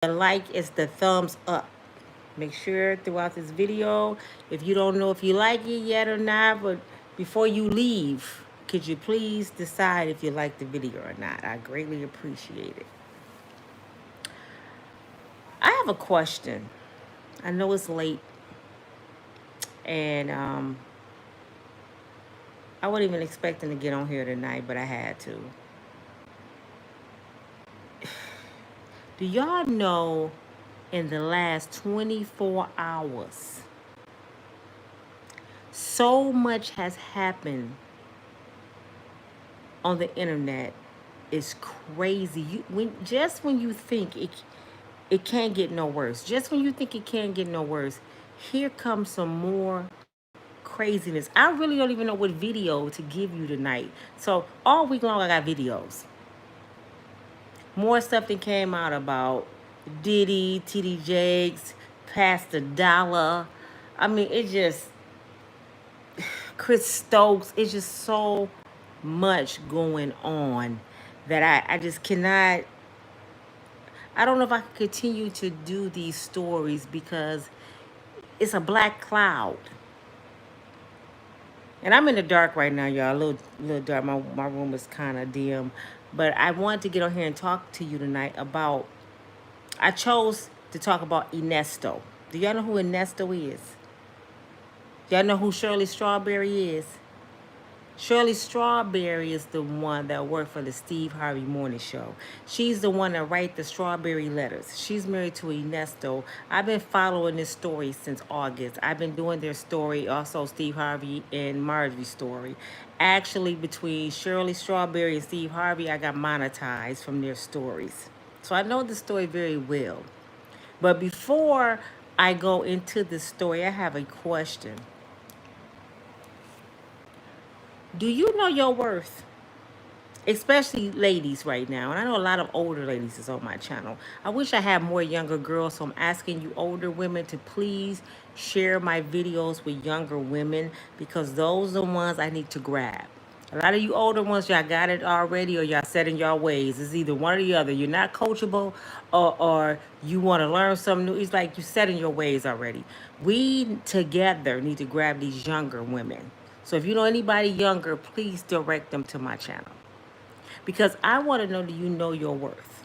like is the thumbs up. Make sure throughout this video, if you don't know if you like it yet or not, but before you leave, could you please decide if you like the video or not? I greatly appreciate it. I have a question. I know it's late, and I wasn't even expecting to get on here tonight, but I had to. Do y'all know in the last 24 hours, so much has happened on the internet? It's crazy. When you think it can't get no worse, just when you think it can't get no worse, here comes some more craziness. I really don't even know what video to give you tonight. So all week long I got videos. More stuff that came out about Diddy, TD Jakes, Pastor Dollar. I mean, it just Chris Stokes. It's just so much going on that I just cannot. I don't know if I can continue to do these stories because it's a black cloud. And I'm in the dark right now, y'all. A little dark. My room is kind of dim. But I wanted to get on here and talk to you tonight about. I chose to talk about Ernesto. Do y'all know who Ernesto is? Y'all know who Shirley Strawberry is? Shirley Strawberry is the one that worked for the Steve Harvey Morning Show. She's the one that write the strawberry letters. She's married to Ernesto. I've been following this story since August. I've been doing their story, also Steve Harvey and Marjorie's story. Actually, between Shirley Strawberry and Steve Harvey, I got monetized from their stories. So I know the story very well. But before I go into the story, I have a question. Do you know your worth? Especially ladies right now. And I know a lot of older ladies is on my channel. I wish I had more younger girls, so I'm asking you older women to please share my videos with younger women because those are the ones I need to grab. A lot of you older ones, y'all got it already or y'all set in your ways. It's either one or the other. You're not coachable or you want to learn something new. It's like you set in your ways already. We together need to grab these younger women. So if you know anybody younger, please direct them to my channel. Because I want to know, do you know your worth?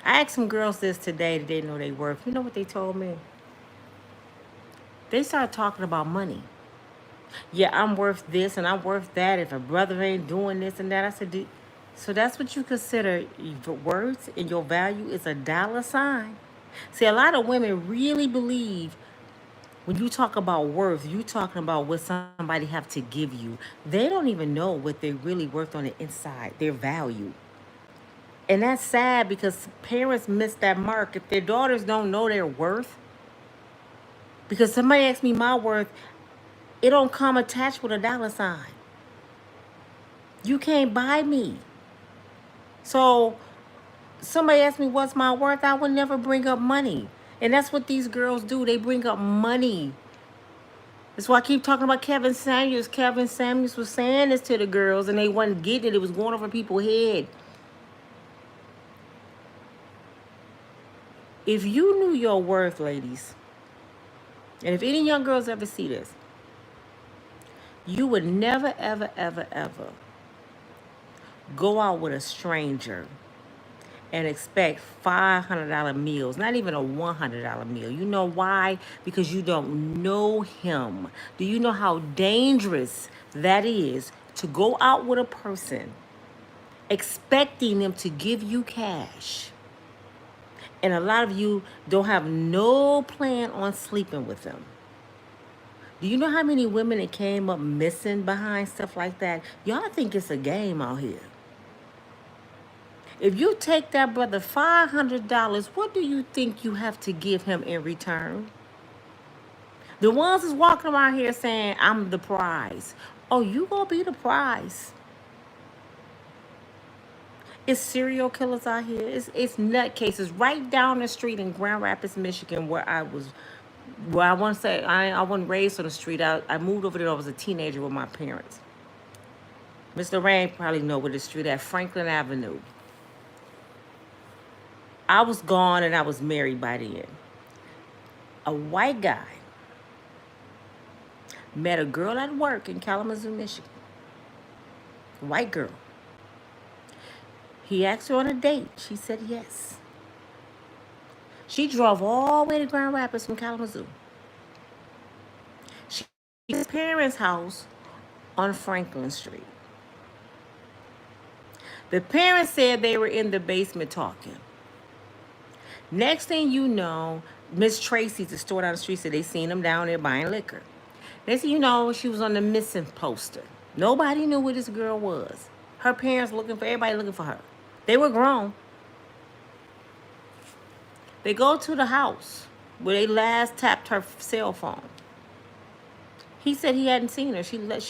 I asked some girls this today that they know their worth. You know what they told me? They started talking about money. Yeah, I'm worth this and I'm worth that. If a brother ain't doing this and that, I said, so that's what you consider your worth and your value is a dollar sign. See, a lot of women really believe when you talk about worth, you talking about what somebody have to give you. They don't even know what they're really worth on the inside, their value. And that's sad because parents miss that mark. If their daughters don't know their worth, because somebody asked me my worth, it don't come attached with a dollar sign. You can't buy me. So somebody asked me what's my worth, I would never bring up money. And that's what these girls do. They bring up money. That's why I keep talking about Kevin Samuels. Kevin Samuels was saying this to the girls and they wasn't getting it. It was going over people's head. If you knew your worth, ladies, and if any young girls ever see this, you would never, ever, ever, ever go out with a stranger and expect $500 meals, not even a $100 meal. You know why? Because you don't know him. Do you know how dangerous that is to go out with a person expecting them to give you cash? And a lot of you don't have no plan on sleeping with them. Do you know how many women that came up missing behind stuff like that? Y'all think it's a game out here. If you take that brother $500, what do you think you have to give him in return? The ones that's walking around here saying, I'm the prize. Oh, you gonna be the prize. It's serial killers out here. It's nutcases right down the street in Grand Rapids, Michigan, where I want to say, I wasn't raised on the street. I moved over there when I was a teenager with my parents. Mr. Rain probably know where the street at, Franklin Avenue. I was gone and I was married by then. A white guy met a girl at work in Kalamazoo, Michigan. White girl. He asked her on a date. She said yes. She drove all the way to Grand Rapids from Kalamazoo. She went to his parents' house on Franklin Street. The parents said they were in the basement talking. Next thing you know, Miss Tracy's, the store down the street, said they seen him down there buying liquor. Next thing you know, she was on the missing poster. Nobody knew where this girl was. Her parents looking for, everybody looking for her. They were grown. They go to the house where they last tapped her cell phone. He said he hadn't seen her. She left.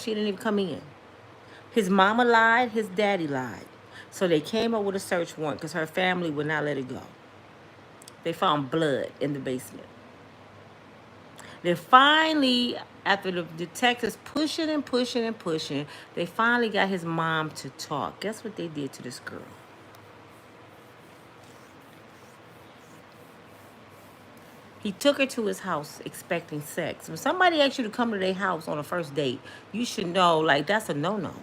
She didn't even come in. His mama lied. His daddy lied. So they came up with a search warrant because her family would not let it go. They found blood in the basement. Then finally, after the detectives pushing and pushing and pushing, they finally got his mom to talk. Guess what they did to this girl? He took her to his house expecting sex. When somebody asks you to come to their house on a first date, you should know, like, that's a no-no.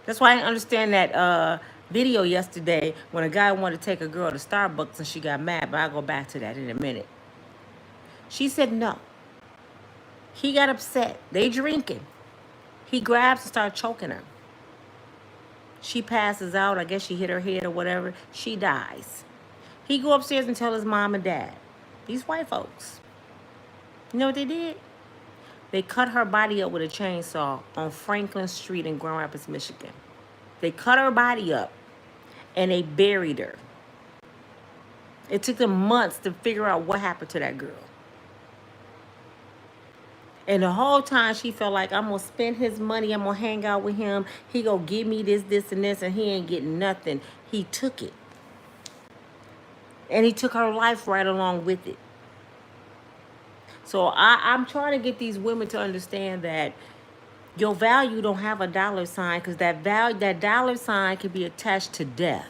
That's why I didn't understand that video yesterday when a guy wanted to take a girl to Starbucks and she got mad, but I'll go back to that in a minute. She said no. He got upset. They drinking. He grabs and starts choking her. She passes out. I guess she hit her head or whatever. She dies. He go upstairs and tell his mom and dad. These white folks. You know what they did? They cut her body up with a chainsaw on Franklin Street in Grand Rapids, Michigan. They cut her body up and they buried her. It took them months to figure out what happened to that girl. And the whole time she felt like, I'm going to spend his money. I'm going to hang out with him. He going to give me this, this, and this, and he ain't getting nothing. He took it. And he took her life right along with it. So I'm trying to get these women to understand that your value don't have a dollar sign, because that dollar sign can be attached to death.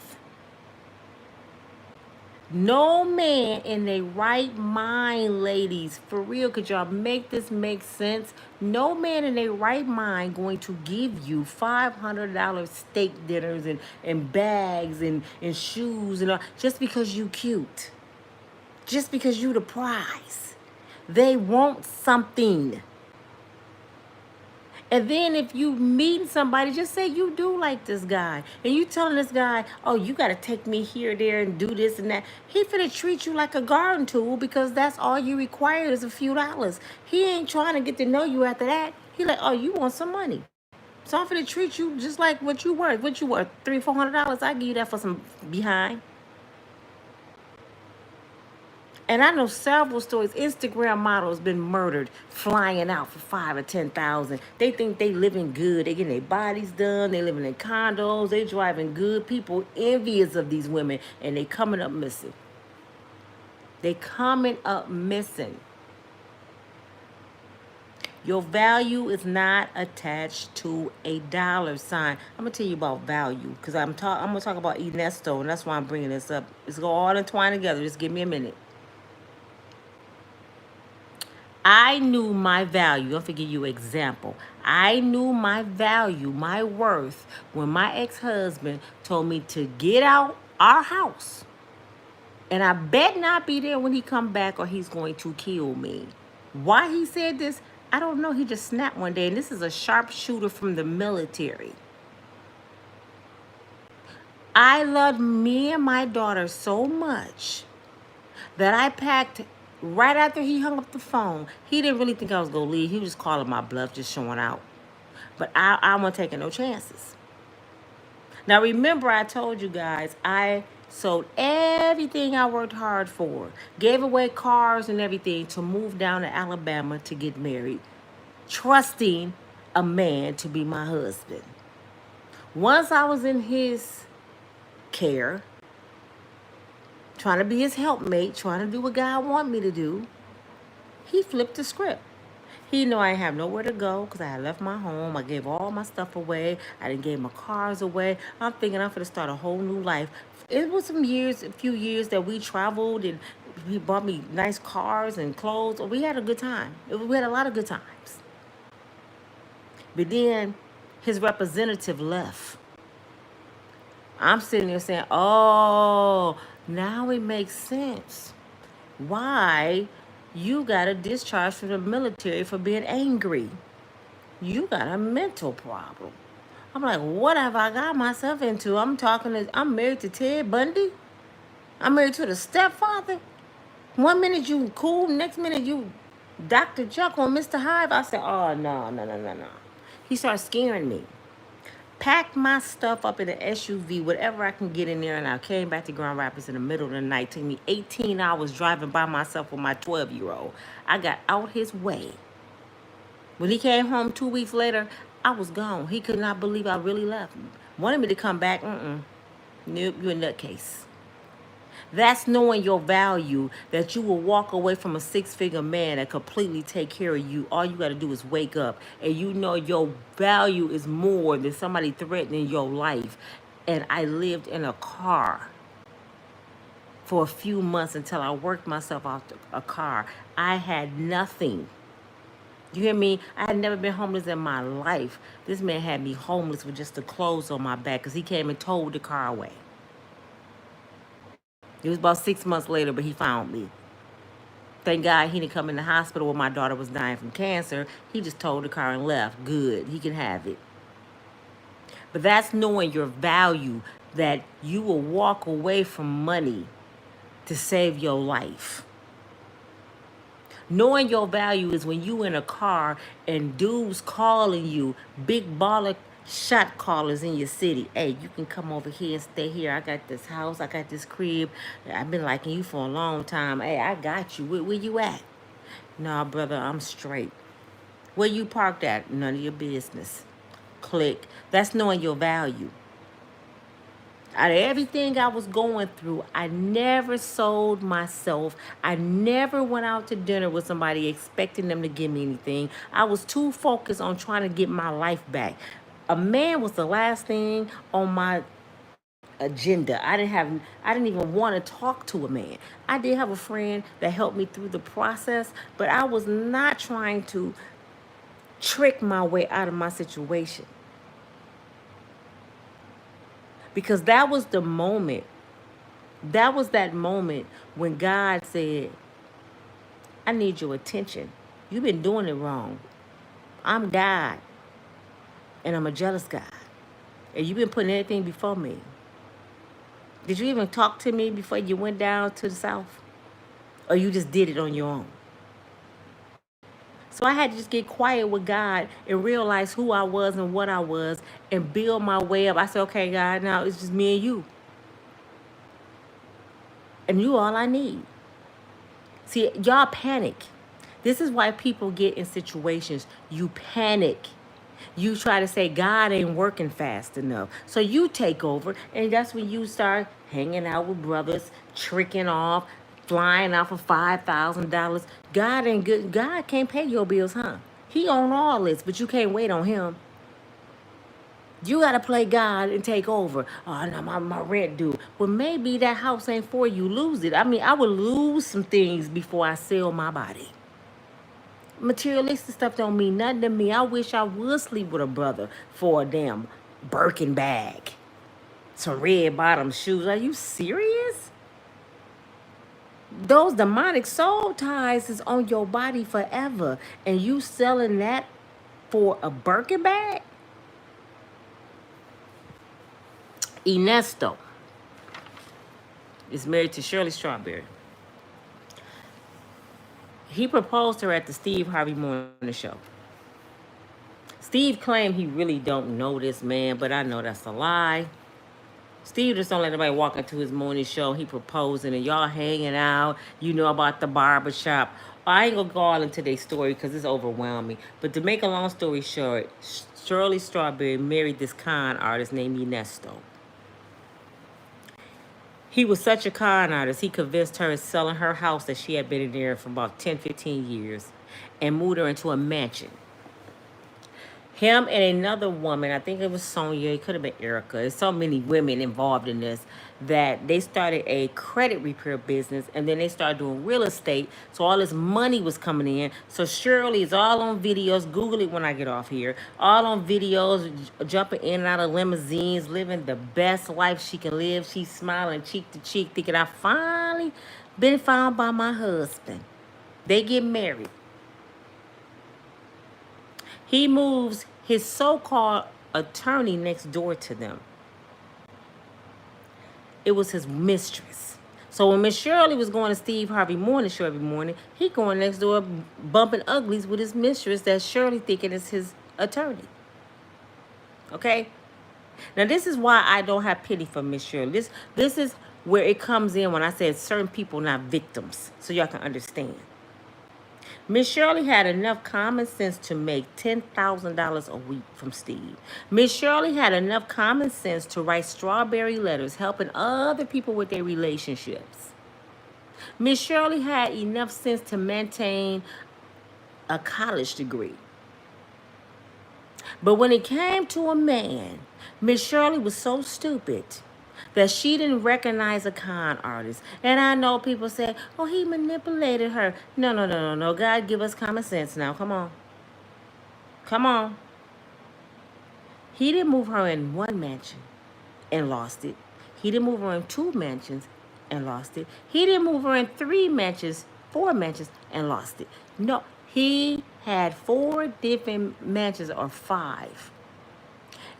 No man in their right mind, ladies, for real, could y'all make this make sense? No man in their right mind going to give you $500 steak dinners and bags and shoes and all, just because you cute. Just because you the prize. They want something. And then if you meet somebody, just say you do like this guy. And you telling this guy, oh, you got to take me here, there, and do this and that. He finna treat you like a garden tool because that's all you require is a few dollars. He ain't trying to get to know you after that. He like, oh, you want some money. So I'm finna treat you just like what you worth. What you worth? $300-$400. I give you that for some behind. And I know several stories. Instagram models been murdered, flying out for $5,000 or $10,000. They think they living good. They getting their bodies done. They living in condos. They driving good. People envious of these women, and they coming up missing. They coming up missing. Your value is not attached to a dollar sign. I'm gonna tell you about value because I'm gonna talk about Ernesto, and that's why I'm bringing this up. It's go all entwined together. Just give me a minute. I knew my value. I'll give you an example. I knew my value, my worth, when my ex-husband told me to get out our house. And I bet not be there when he come back or he's going to kill me. Why he said this, I don't know. He just snapped one day. And this is a sharpshooter from the military. I loved me and my daughter so much that I packed right after he hung up the phone. He didn't really think I was going to leave. He was just calling my bluff, just showing out. But I wasn't taking no chances. Now, remember, I told you guys, I sold everything I worked hard for. Gave away cars and everything to move down to Alabama to get married. Trusting a man to be my husband. Once I was in his care, trying to be his helpmate, trying to do what God wanted me to do, he flipped the script. He knew I didn't have nowhere to go because I had left my home. I gave all my stuff away. I didn't give my cars away. I'm thinking I'm going to start a whole new life. It was a few years that we traveled and he bought me nice cars and clothes. We had a good time. We had a lot of good times. But then his representative left. I'm sitting there saying, oh, now it makes sense. Why you got a discharge from the military for being angry? You got a mental problem. I'm like, what have I got myself into? I'm married to Ted Bundy. I'm married to the stepfather. One minute you cool, next minute you Dr. Jekyll and Mr. Hyde. I said, oh, no. He started scaring me. Packed my stuff up in an SUV, whatever I can get in there, and I came back to Grand Rapids in the middle of the night. It took me 18 hours driving by myself with my 12-year-old. I got out his way. When he came home 2 weeks later, I was gone. He could not believe I really left. Wanted me to come back. Nope, you're a nutcase. That's knowing your value, that you will walk away from a six-figure man that completely take care of you. All you got to do is wake up, and you know your value is more than somebody threatening your life. And I lived in a car for a few months until I worked myself out a car. I had nothing. You hear me? I had never been homeless in my life. This man had me homeless with just the clothes on my back because he came and towed the car away. It was about 6 months later, but he found me. Thank God he didn't come in the hospital when my daughter was dying from cancer. He just towed the car and left. Good. He can have it. But that's knowing your value, that you will walk away from money to save your life. Knowing your value is when you in a car and dudes calling you, big baller shot callers in your city. Hey, you can come over here and stay here. I got this house. I got this crib. I've been liking you for a long time. Hey, I got you. Where you at? Nah, brother, I'm straight. Where you parked at? None of your business. Click. That's knowing your value. Out of everything I was going through, I never sold myself. I never went out to dinner with somebody expecting them to give me anything. I was too focused on trying to get my life back. A man was the last thing on my agenda. I didn't even want to talk to a man. I did have a friend that helped me through the process, but I was not trying to trick my way out of my situation. Because that was the moment. That was that moment when God said, I need your attention. You've been doing it wrong. I'm God. And I'm a jealous God. And you've been putting everything before me. Did you even talk to me before you went down to the south? Or you just did it on your own? So I had to just get quiet with God and realize who I was and what I was and build my way up. I said, okay, God, now it's just me and you. And you all I need. See, y'all panic. This is why people get in situations. You panic. You try to say God ain't working fast enough. So you take over, and that's when you start hanging out with brothers, tricking off, flying off of $5,000. God ain't good. God can't pay your bills, huh? He own all this, but you can't wait on him. You got to play God and take over. Oh, no, my rent due. Well, maybe that house ain't for you. Lose it. I mean, I would lose some things before I sell my body. Materialistic stuff don't mean nothing to me. I wish I would sleep with a brother for a damn Birkin bag. Some red bottom shoes. Are you serious? Those demonic soul ties is on your body forever. And you selling that for a Birkin bag? Ernesto is married to Shirley Strawberry. He proposed to her at the Steve Harvey Morning Show. Steve claimed he really don't know this man, but I know that's a lie. Steve just don't let anybody walk into his morning show. He proposing and y'all hanging out. You know about the barbershop. I ain't gonna go all into their story because it's overwhelming. But to make a long story short, Shirley Strawberry married this con artist named Ernesto. He was such a con artist, he convinced her of selling her house that she had been in there for about 10, 15 years. and moved her into a mansion. Him and another woman, I think it was Sonia, it could have been Erica. There's so many women involved in this that they started a credit repair business and then they started doing real estate. So all this money was coming in. So Shirley is all on videos. Google it when I get off here. All on videos, jumping in and out of limousines, living the best life she can live. She's smiling cheek to cheek, thinking, I finally been found by my husband. They get married. He moves his so-called attorney next door to them. It was his mistress. So when Miss Shirley was going to Steve Harvey Morning Show every morning, he going next door bumping uglies with his mistress that Shirley thinking is his attorney. Okay? Now this is why I don't have pity for Miss Shirley. This is where it comes in when I said certain people not victims, so y'all can understand. Miss Shirley had enough common sense to make $10,000 a week from Steve. Miss Shirley had enough common sense to write strawberry letters helping other people with their relationships. Miss Shirley had enough sense to maintain a college degree. But when it came to a man, Miss Shirley was so stupid that she didn't recognize a con artist. And I know people say, oh, he manipulated her. No. God give us common sense now. Come on. Come on. He didn't move her in one mansion and lost it. He didn't move her in 2 mansions and lost it. He didn't move her in 3 mansions, 4 mansions and lost it. No, he had 4 different mansions or 5.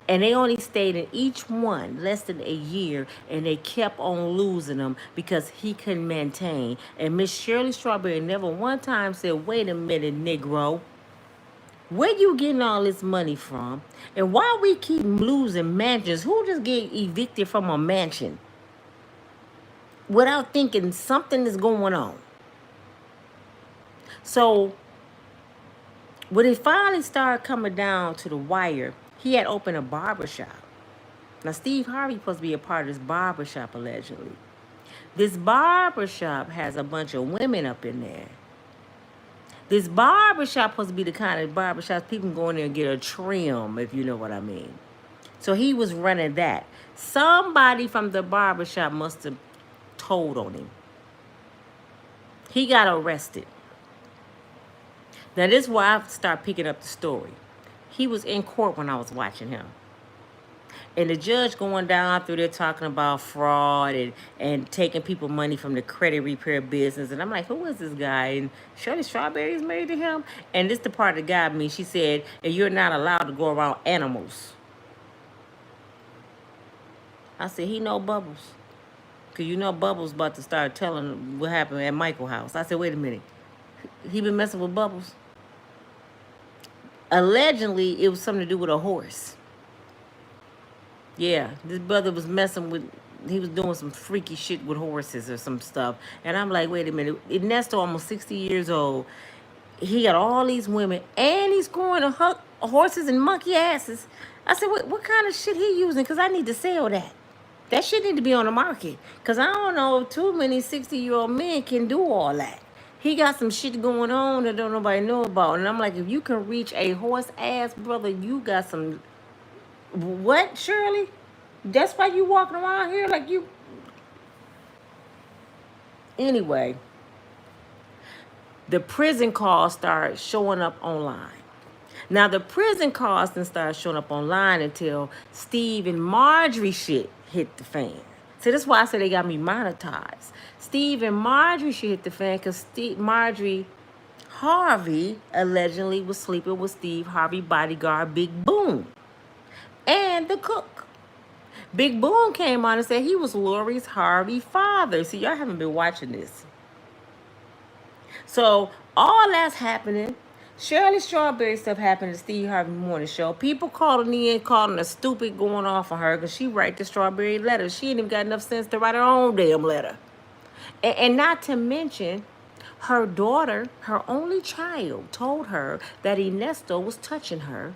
And they only stayed in each one less than a year, and they kept on losing them because he couldn't maintain. And Miss Shirley Strawberry never one time said, wait a minute, Negro. Where you getting all this money from? And why we keep losing mansions? Who just get evicted from a mansion without thinking something is going on? So when it finally started coming down to the wire, he had opened a barbershop. Now, Steve Harvey supposed to be a part of this barbershop, allegedly. This barbershop has a bunch of women up in there. This barbershop supposed to be the kind of barbershops people can go in there and get a trim, if you know what I mean. So he was running that. Somebody from the barbershop must have told on him. He got arrested. Now, this is why I start picking up the story. He was in court when I was watching him. And the judge going down through there talking about fraud and taking people money from the credit repair business. And I'm like, who is this guy? And Shirley Strawberry is married to him? And this the part that got me. She said, and you're not allowed to go around animals. I said, he know Bubbles. Because you know Bubbles about to start telling what happened at Michael's house. I said, wait a minute. He been messing with Bubbles? Allegedly, it was something to do with a horse. Yeah, this brother was messing with, he was doing some freaky shit with horses or some stuff. And I'm like, wait a minute. Ernesto, almost 60 years old. He got all these women and he's going to horses and monkey asses. I said, what kind of shit he using? Because I need to sell that. That shit need to be on the market. Because I don't know if too many 60-year-old men can do all that. He got some shit going on that don't nobody know about. And I'm like, if you can reach a horse ass brother, you got some... What, Shirley? That's why you walking around here like you... Anyway, the prison calls start showing up online. Now, the prison calls didn't start showing up online until Steve and Marjorie shit hit the fan. So that's why I said they got me monetized. Steve and Marjorie shit hit the fan because Marjorie Harvey allegedly was sleeping with Steve Harvey bodyguard Big Boom and the cook. Big Boom came on and said he was Lori's Harvey father. See, y'all haven't been watching this. So all that's happening. Shirley Strawberry stuff happened to Steve Harvey Morning Show. People calling in, calling her stupid, going off on her because she write the strawberry letter. She ain't even got enough sense to write her own damn letter. And not to mention, her daughter, her only child, told her that Ernesto was touching her.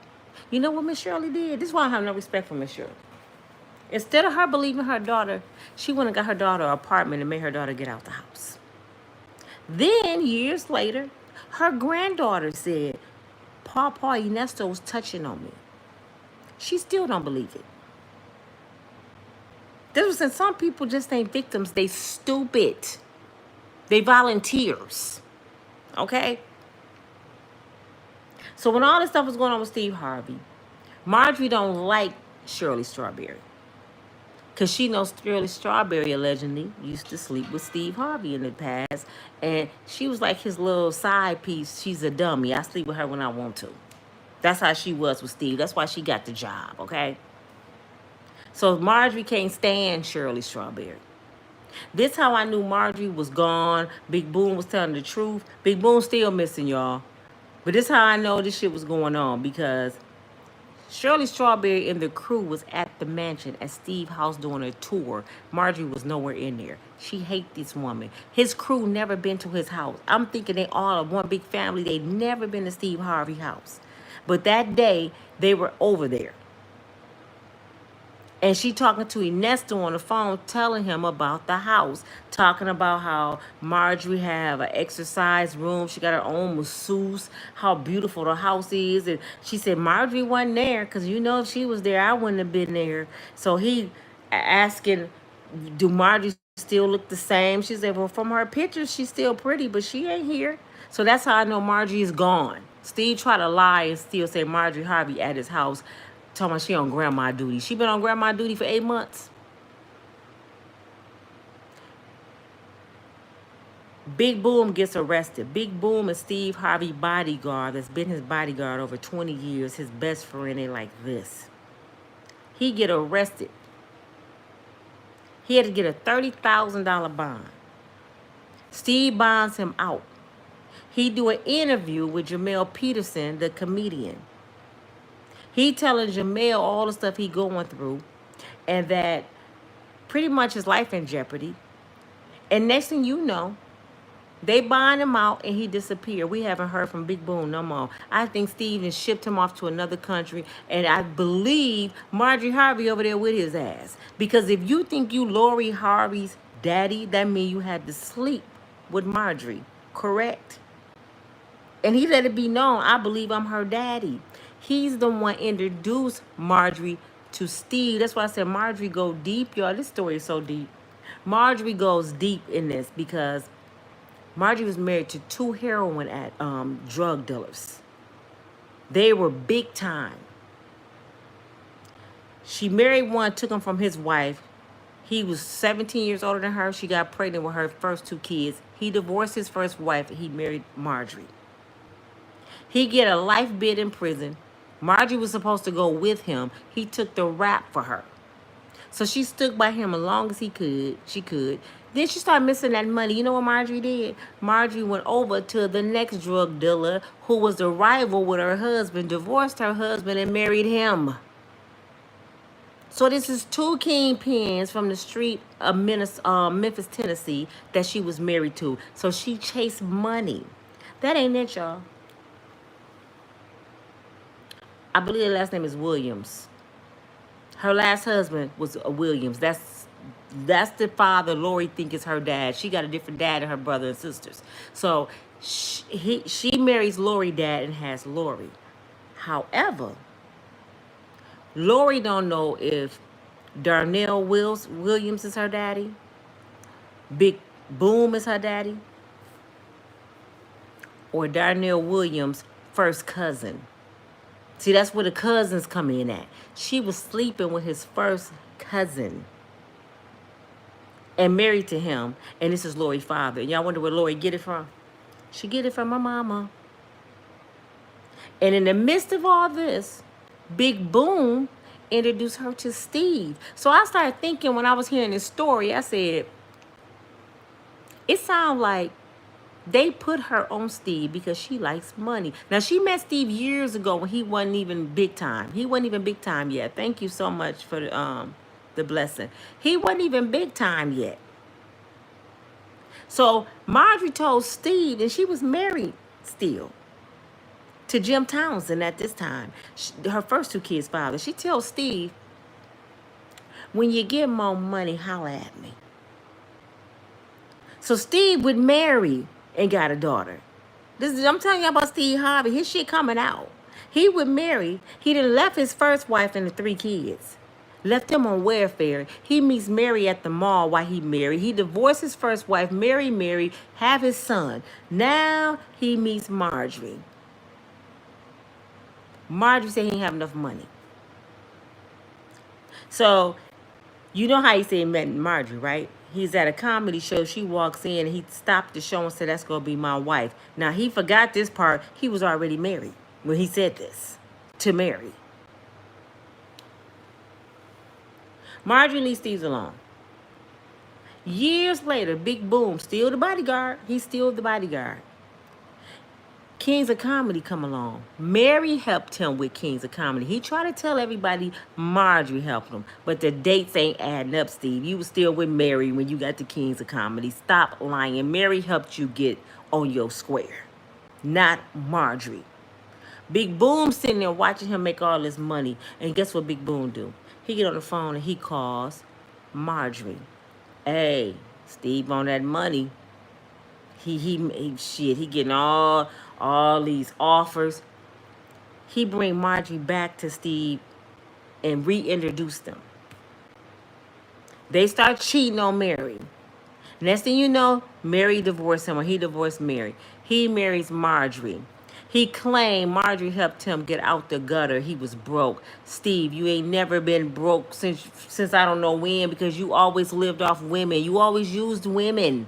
You know what Miss Shirley did? This is why I have no respect for Miss Shirley. Instead of her believing her daughter, she went and got her daughter an apartment and made her daughter get out the house. Then, years later, Her granddaughter said, Papa Ernesto was touching on me. She still don't believe it. And some people just ain't victims. They stupid. They volunteers. Okay? So when all this stuff was going on with Steve Harvey, Marjorie don't like Shirley Strawberry. Because she knows Shirley Strawberry allegedly used to sleep with Steve Harvey in the past. And she was like his little side piece. She's a dummy. I sleep with her when I want to. That's how she was with Steve. That's why she got the job, okay? So Marjorie can't stand Shirley Strawberry. This how I knew Marjorie was gone. Big Boom was telling the truth. Big Boom still missing, y'all. But this how I know this shit was going on, because Shirley Strawberry and the crew was at the mansion at Steve's house doing a tour. Marjorie was nowhere in there. She hate this woman. His crew never been to his house. I'm thinking they all are one big family. They never been to Steve Harvey's house. But that day, they were over there. And she talking to Ernesto on the phone, telling him about the house, talking about how Marjorie have an exercise room. She got her own masseuse, how beautiful the house is. And she said Marjorie wasn't there, because you know if she was there, I wouldn't have been there. So he asking, do Marjorie still look the same? She said, well, from her pictures, she's still pretty, but she ain't here. So that's how I know Marjorie is gone. Steve tried to lie and still say Marjorie Harvey at his house, talking about she on grandma duty. She been on grandma duty for 8 months. Big Boom gets arrested. Big Boom is Steve Harvey bodyguard that's been his bodyguard over 20 years. His best friend ain't like this. He get arrested. He had to get a $30,000 bond. Steve bonds him out. He do an interview with Jamel Peterson, the comedian. He telling Jamel all the stuff he going through, and that pretty much his life in jeopardy. And next thing you know, they bond him out and he disappeared. We haven't heard from Big Boom no more. I think Steven shipped him off to another country, and I believe Marjorie Harvey over there with his ass. Because if you think you Lori Harvey's daddy, that means you had to sleep with Marjorie, correct? And he let it be known, I believe I'm her daddy. He's the one introduced Marjorie to Steve. That's why I said Marjorie go deep, y'all. This story is so deep. Marjorie goes deep in this because Marjorie was married to 2 heroin drug dealers. They were big time. She married one, took him from his wife. He was 17 years older than her. She got pregnant with her first 2 kids. He divorced his first wife. He married Marjorie. He get a life bid in prison. Marjorie was supposed to go with him. He took the rap for her. So she stuck by him as long as she could. Then she started missing that money. You know what Marjorie did? Marjorie went over to the next drug dealer who was the rival with her husband, divorced her husband, and married him. So this is 2 kingpins from the street of Memphis, Tennessee that she was married to. So she chased money. That ain't it, y'all. I believe her last name is Williams. Her last husband was Williams. That's the father Lori think is her dad. She got a different dad than her brother and sisters. So she marries Lori dad and has Lori. However, Lori don't know if Darnell Williams is her daddy, Big Boom is her daddy, or Darnell Williams' first cousin. See, that's where the cousins come in at. She was sleeping with his first cousin and married to him. And this is Lori's father. And y'all wonder where Lori get it from? She get it from her mama. And in the midst of all this, Big Boom introduced her to Steve. So I started thinking when I was hearing this story, I said, it sounds like they put her on Steve because she likes money. Now, she met Steve years ago when he wasn't even big time. He wasn't even big time yet. Thank you so much for the blessing. He wasn't even big time yet. So Marjorie told Steve, and she was married still to Jim Townsend at this time. Her first 2 kids' father. She tells Steve, when you get more money, holler at me. So Steve would marry and got a daughter. I'm telling you about Steve Harvey. His shit coming out. He would marry. He done left his first wife and the 3 kids. Left him on welfare. He meets Mary at the mall while he married. He divorced his first wife, marry Mary, have his son. Now he meets Marjorie. Marjorie said he didn't have enough money. So, you know how he said he met Marjorie, right? He's at a comedy show. She walks in. He stopped the show and said, "That's going to be my wife." Now, he forgot this part. He was already married when he said this to Mary. Marjorie leaves Steve alone. Years later, Big Boom, still the bodyguard. He's still the bodyguard. Kings of Comedy come along. Mary helped him with Kings of Comedy. He tried to tell everybody Marjorie helped him, but the dates ain't adding up, Steve. You was still with Mary when you got the Kings of Comedy. Stop lying. Mary helped you get on your square, not Marjorie. Big Boom sitting there watching him make all this money, and guess what Big Boom do? He get on the phone and he calls Marjorie. Hey, Steve on that money. He getting all these offers. He bring Marjorie back to Steve and reintroduce them. They start cheating on Mary. Next thing you know, Mary divorced him, or he divorced Mary. He marries Marjorie. He claimed Marjorie helped him get out the gutter. He was broke. Steve, you ain't never been broke since I don't know when, because you always lived off women. You always used women.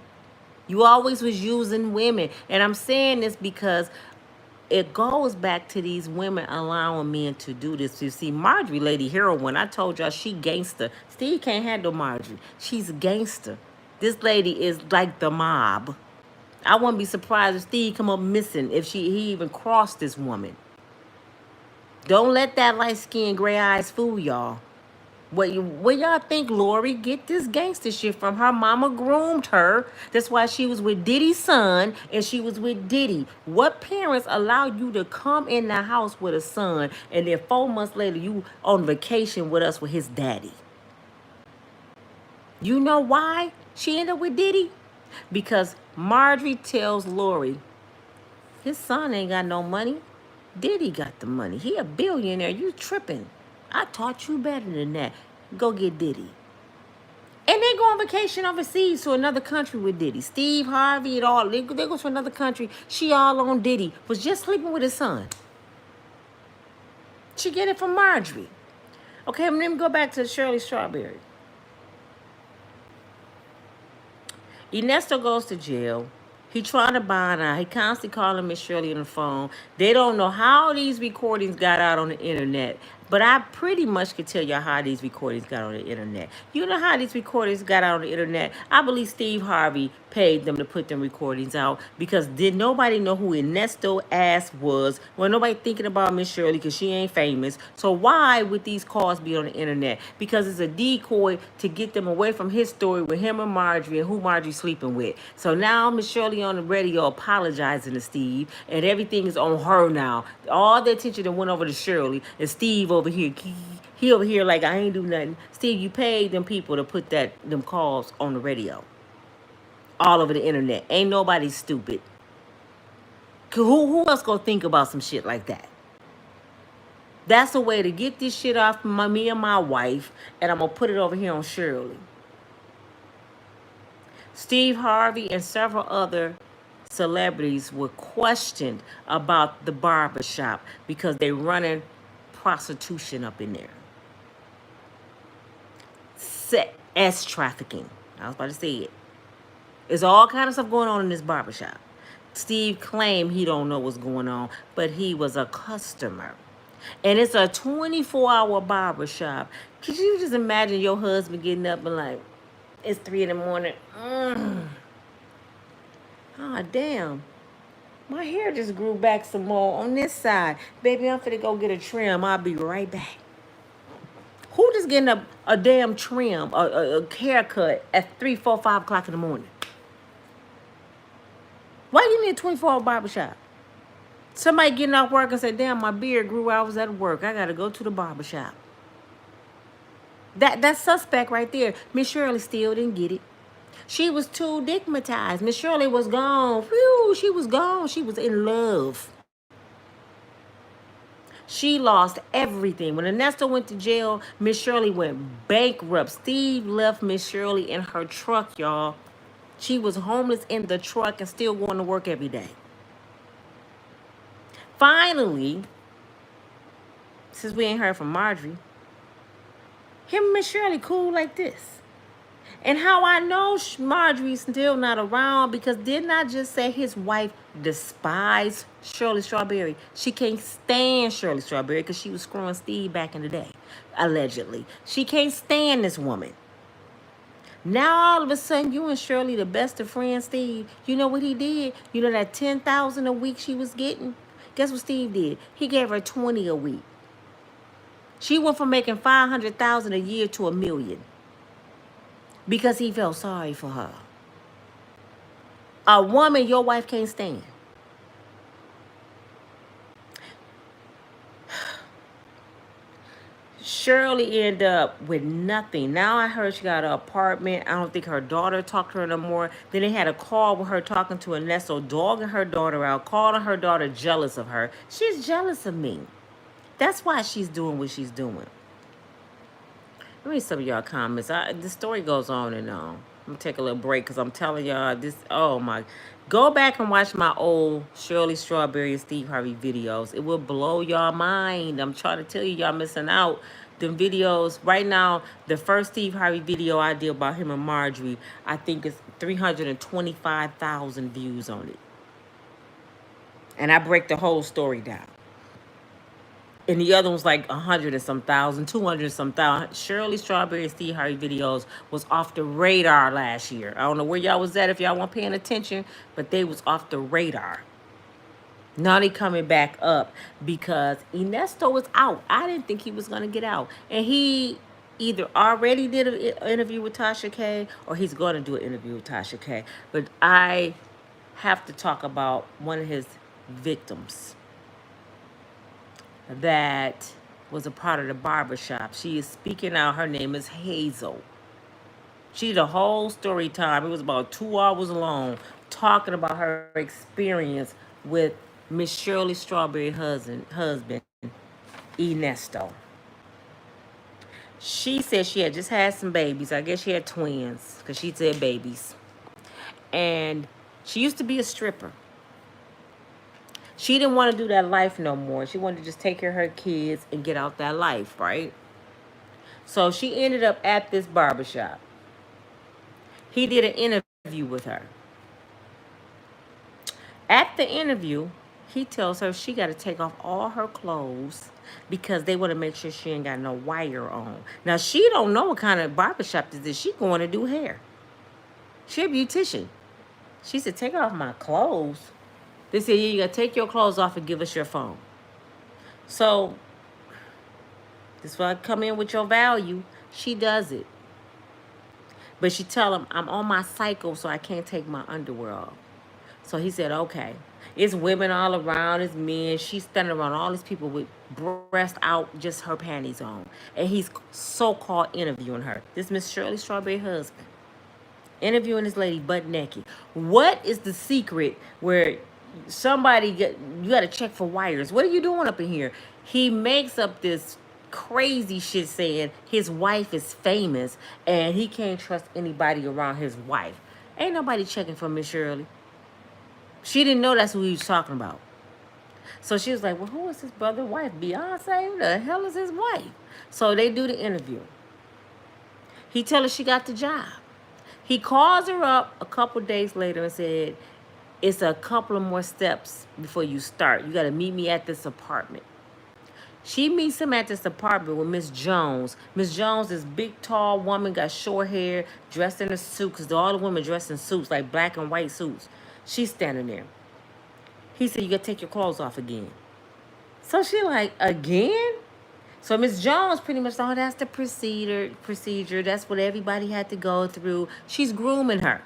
You always was using women. And I'm saying this because it goes back to these women allowing men to do this. You see, Marjorie, Lady Heroine, I told y'all she gangster. Steve can't handle Marjorie. She's a gangster. This lady is like the mob. I wouldn't be surprised if Steve come up missing if he even crossed this woman. Don't let that light-skinned gray eyes fool y'all. Where y'all think Lori get this gangster shit from? Her mama groomed her. That's why she was with Diddy's son and she was with Diddy. What parents allow you to come in the house with a son and then 4 months later you on vacation with us with his daddy? You know why she ended up with Diddy? Because Marjorie tells Lori, his son ain't got no money. Diddy got the money. He a billionaire. You tripping. I taught you better than that. Go get Diddy. And they go on vacation overseas to another country with Diddy. Steve Harvey and all. They go to another country. She all on Diddy. Was just sleeping with his son. She get it from Marjorie. Okay, let me go back to Shirley Strawberry. Ernesto goes to jail. He trying to bond out. He constantly calling Miss Shirley on the phone. They don't know how these recordings got out on the internet. But I pretty much can tell y'all how these recordings got on the internet. You know how these recordings got out on the internet? I believe Steve Harvey paid them to put them recordings out because did nobody know who Ernesto ass was? Well, nobody thinking about Miss Shirley because she ain't famous. So why would these calls be on the internet? Because it's a decoy to get them away from his story with him and Marjorie and who Marjorie's sleeping with. So now Miss Shirley on the radio apologizing to Steve and everything is on her now. All the attention that went over to Shirley and Steve over here. He over here like I ain't do nothing. Steve, you paid them people to put them calls on the radio. All over the internet. Ain't nobody stupid. Who else gonna think about some shit like that? That's a way to get this shit off me and my wife, and I'm gonna put it over here on Shirley. Steve Harvey and several other celebrities were questioned about the barbershop because they running prostitution up in there. Sex trafficking. I was about to say it. There's all kind of stuff going on in this barbershop. Steve claimed he don't know what's going on, but he was a customer. And it's a 24-hour barbershop. Could you just imagine your husband getting up and like, it's 3 in the morning. Oh, damn. My hair just grew back some more on this side. Baby, I'm finna go get a trim. I'll be right back. Who just getting a damn trim, a haircut at 3, 4, 5 o'clock in the morning? Why you need a 24-hour barbershop? Somebody getting off work and say, damn, my beard grew while I was at work. I got to go to the barbershop. That's suspect right there. Miss Shirley still didn't get it. She was too digmatized. Miss Shirley was gone. Whew, she was gone. She was in love. She lost everything. When Ernesto went to jail, Miss Shirley went bankrupt. Steve left Miss Shirley in her truck, y'all. She was homeless in the truck and still going to work every day. Finally, since we ain't heard from Marjorie, him and Miss Shirley cool like this. And how I know Marjorie's still not around, because didn't I just say his wife despised Shirley Strawberry? She can't stand Shirley Strawberry because she was screwing Steve back in the day, allegedly. She can't stand this woman. Now all of a sudden you and Shirley the best of friends, Steve. You know what he did? You know that $10,000 a week she was getting? Guess what Steve did? He gave her $20 a week. She went from making $500,000 a year to $1 million. Because he felt sorry for her. A woman your wife can't stand. Shirley ended up with nothing. Now I heard she got an apartment. I don't think her daughter talked to her no more. Then they had a call with her talking to Ernesto, dogging her daughter out, calling her daughter jealous of her. She's jealous of me. That's why she's doing what she's doing. Let me read some of y'all comments. The story goes on and on. I'm going to take a little break because I'm telling y'all this. Oh, my. Go back and watch my old Shirley Strawberry and Steve Harvey videos. It will blow y'all mind. I'm trying to tell you, y'all missing out. Them videos. Right now, the first Steve Harvey video I did about him and Marjorie, I think it's 325,000 views on it. And I break the whole story down. And the other was like 100 and some thousand, 200 and some thousand. Shirley Strawberry and Steve Harvey videos was off the radar last year. I don't know where y'all was at if y'all weren't paying attention, but they was off the radar. Now they coming back up because Ernesto was out. I didn't think he was going to get out. And he either already did an interview with Tasha K or he's going to do an interview with Tasha K. But I have to talk about one of his victims that was a part of the barbershop. She is speaking out. Her name is Hazel. She the whole story time. It was about 2 hours long, talking about her experience with Miss Shirley Strawberry husband, Ernesto. She said she had just had some babies. I guess she had twins, because she said babies. And she used to be a stripper. She didn't want to do that life no more. She wanted to just take care of her kids and get out that life, right? So she ended up at this barbershop. He did an interview with her. At the interview, he tells her she got to take off all her clothes because they want to make sure she ain't got no wire on. Now, she don't know what kind of barbershop this is. She going to do hair. She a beautician. She said, take off my clothes. They said, yeah, you got to take your clothes off and give us your phone. So, this is why I come in with your value. She does it. But she tell him, I'm on my cycle, so I can't take my underwear off. So he said, okay. It's women all around, it's men. She's standing around all these people with breast out, just her panties on. And he's so-called interviewing her. This Miss Shirley Strawberry husband. Interviewing this lady butt naked. What is the secret where you got to check for wires? What are you doing up in here? He makes up this crazy shit saying his wife is famous and he can't trust anybody around his wife. Ain't nobody checking for Miss Shirley. She didn't know that's who he was talking about. So she was like, well, who is his brother's wife? Beyonce? Who the hell is his wife? So they do the interview. He tell her she got the job. He calls her up a couple days later and said, it's a couple of more steps before you start. You got to meet me at this apartment. She meets him at this apartment with Miss Jones. Miss Jones is big, tall woman, got short hair, dressed in a suit, because all the women dressed in suits, like black and white suits. She's standing there. He said, you got to take your clothes off again. So she like, again? So Miss Jones pretty much, oh, that's the procedure. That's what everybody had to go through. She's grooming her.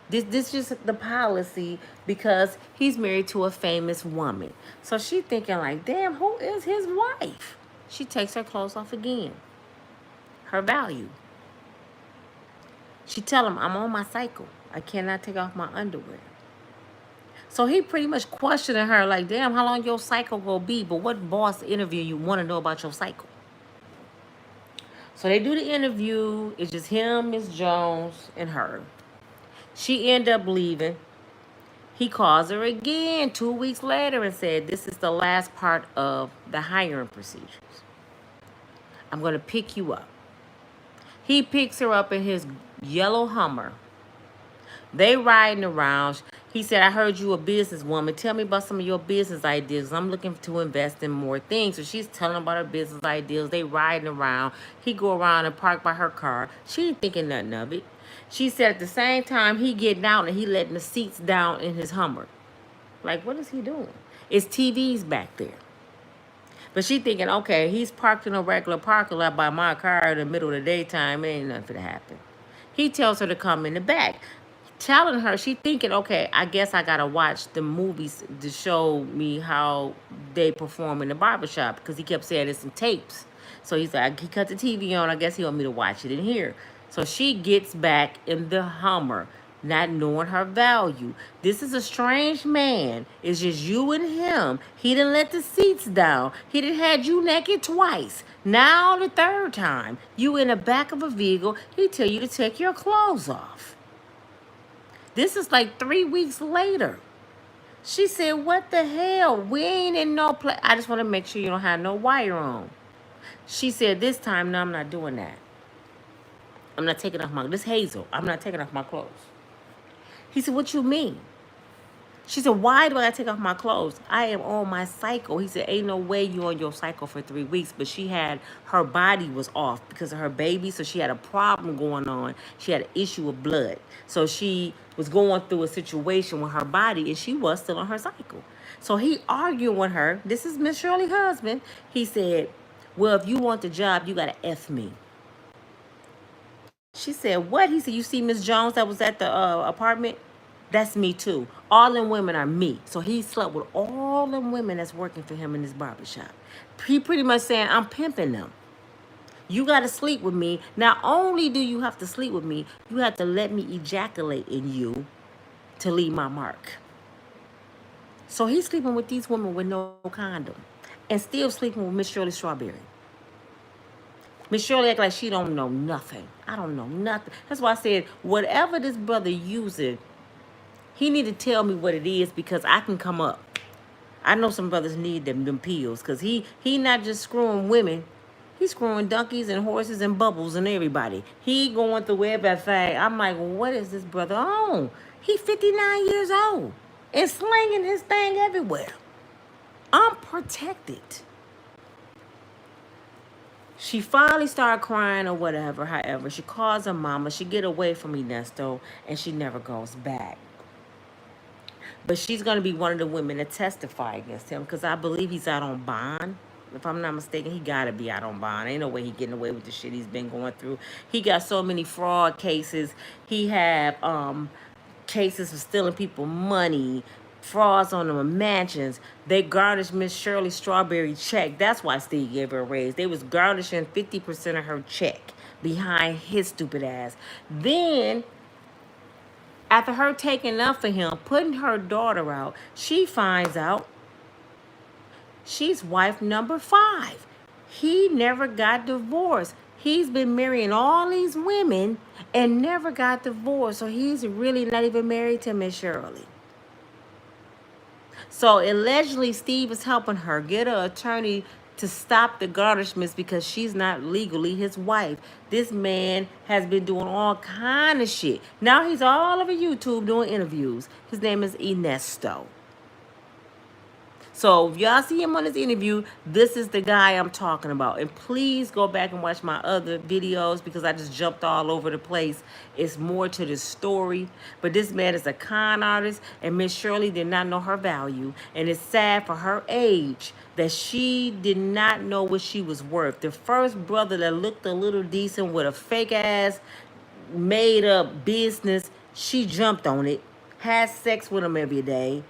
This is the policy because he's married to a famous woman. So she thinking like, damn, who is his wife? She takes her clothes off again. Her value. She tell him, I'm on my cycle. I cannot take off my underwear. So he pretty much questioning her like, damn, how long your cycle will be? But what boss interview you want to know about your cycle? So they do the interview. It's just him, Miss Jones, and her. She end up leaving. He calls her again 2 weeks later and said, this is the last part of the hiring procedures. I'm going to pick you up. He picks her up in his yellow Hummer. They riding around. He said, I heard you a businesswoman. Tell me about some of your business ideas. I'm looking to invest in more things. So she's telling him about her business ideas. They riding around. He go around and park by her car. She ain't thinking nothing of it. She said at the same time he getting out and he letting the seats down in his Hummer. Like, what is he doing? It's TVs back there. But she thinking, okay, he's parked in a regular parking lot by my car in the middle of the daytime. It ain't nothing to happen. He tells her to come in the back. Telling her, she thinking, okay, I guess I gotta watch the movies to show me how they perform in the barbershop, because he kept saying there's some tapes. So he's like, he cut the TV on, I guess he want me to watch it in here. So she gets back in the Hummer, not knowing her value. This is a strange man. It's just you and him. He didn't let the seats down. He done had you naked twice. Now the third time, you in the back of a vehicle, he tell you to take your clothes off. This is like 3 weeks later. She said, what the hell? We ain't in no place. I just want to make sure you don't have no wire on. She said, this time, no, I'm not doing that. I'm not taking off this Hazel. I'm not taking off my clothes. He said, what you mean? She said, why do I take off my clothes? I am on my cycle. He said, ain't no way you on your cycle for 3 weeks. But she had, her body was off because of her baby. So she had a problem going on. She had an issue with blood. So she was going through a situation with her body and she was still on her cycle. So he argued with her. This is Miss Shirley's husband. He said, well, if you want the job, you got to F me. She said, what? He said, you see Miss Jones that was at the apartment? That's me too. All them women are me. So he slept with all them women that's working for him in this barbershop. He pretty much saying, I'm pimping them. You got to sleep with me. Not only do you have to sleep with me, you have to let me ejaculate in you to leave my mark. So he's sleeping with these women with no condom and still sleeping with Miss Shirley Strawberry. Miss Shirley act like she don't know nothing. I don't know nothing. That's why I said, whatever this brother using, he need to tell me what it is, because I can come up. I know some brothers need them pills, because he not just screwing women. He's screwing donkeys and horses and bubbles and everybody. He going through everything. I'm like, what is this brother on? He 59 years old and slinging his thing everywhere. Unprotected. She finally started crying or whatever. However, she calls her mama. She get away from Ernesto and she never goes back. But she's going to be one of the women that testify against him, because I believe he's out on bond. If I'm not mistaken, he got to be out on bond. Ain't no way he getting away with the shit he's been going through. He got so many fraud cases. He had cases for stealing people money, frauds on them mansions. They garnished Miss Shirley Strawberry check. That's why Steve gave her a raise. They was garnishing 50% of her check behind his stupid ass. Then, after her taking up for him, putting her daughter out, she finds out she's wife number 5. He never got divorced. He's been marrying all these women and never got divorced. So he's really not even married to Miss Shirley. So allegedly, Steve is helping her get an attorney to stop the garnishments because she's not legally his wife. This man has been doing all kind of shit. Now he's all over YouTube doing interviews. His name is Ernesto. So if y'all see him on this interview, this is the guy I'm talking about. And please go back and watch my other videos, because I just jumped all over the place. It's more to the story. But this man is a con artist, and Miss Shirley did not know her value. And it's sad for her age that she did not know what she was worth. The first brother that looked a little decent with a fake ass, made up business, she jumped on it, had sex with him every day.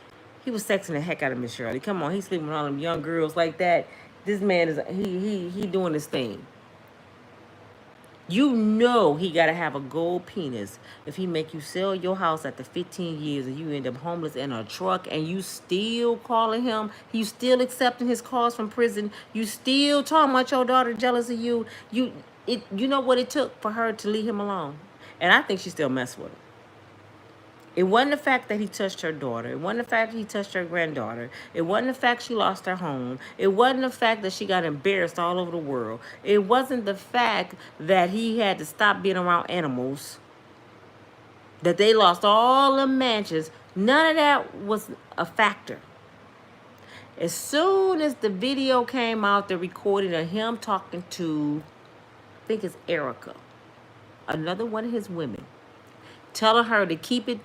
He was sexing the heck out of Miss Shirley. Come on, he's sleeping with all them young girls like that. This man is he doing his thing. You know he gotta have a gold penis if he make you sell your house after 15 years and you end up homeless in a truck and you still calling him, you still accepting his calls from prison, you still talking about your daughter jealous of you. You know what it took for her to leave him alone. And I think she still messed with him. It wasn't the fact that he touched her daughter. It wasn't the fact that he touched her granddaughter. It wasn't the fact she lost her home. It wasn't the fact that she got embarrassed all over the world. It wasn't the fact that he had to stop being around animals. That they lost all the mansions. None of that was a factor. As soon as the video came out, the recording of him talking to, I think it's Erica, another one of his women, telling her to keep it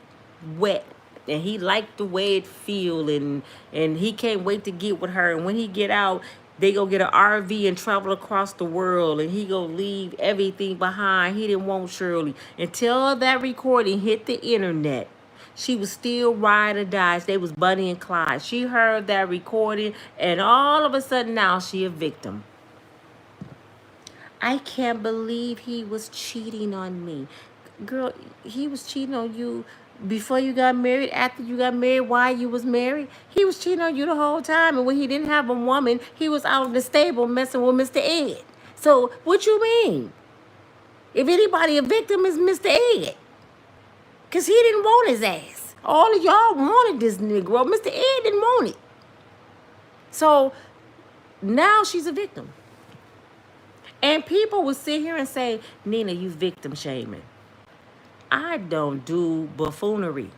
wet, and he liked the way it feel, and he can't wait to get with her, and when he get out, they go get an RV and travel across the world, and he go leave everything behind. He didn't want Shirley. Until that recording hit the internet, she was still ride or die. They was Bunny and Clyde. She heard that recording, and all of a sudden now she a victim. I can't believe he was cheating on me. Girl, he was cheating on you before you got married, after you got married, while you was married. He was cheating on you the whole time. And when he didn't have a woman, he was out in the stable messing with Mr. Ed. So what you mean? If anybody a victim is Mr. Ed. Because he didn't want his ass. All of y'all wanted this Negro. Mr. Ed didn't want it. So now she's a victim. And people will sit here and say, Nina, you victim shaming. I don't do buffoonery.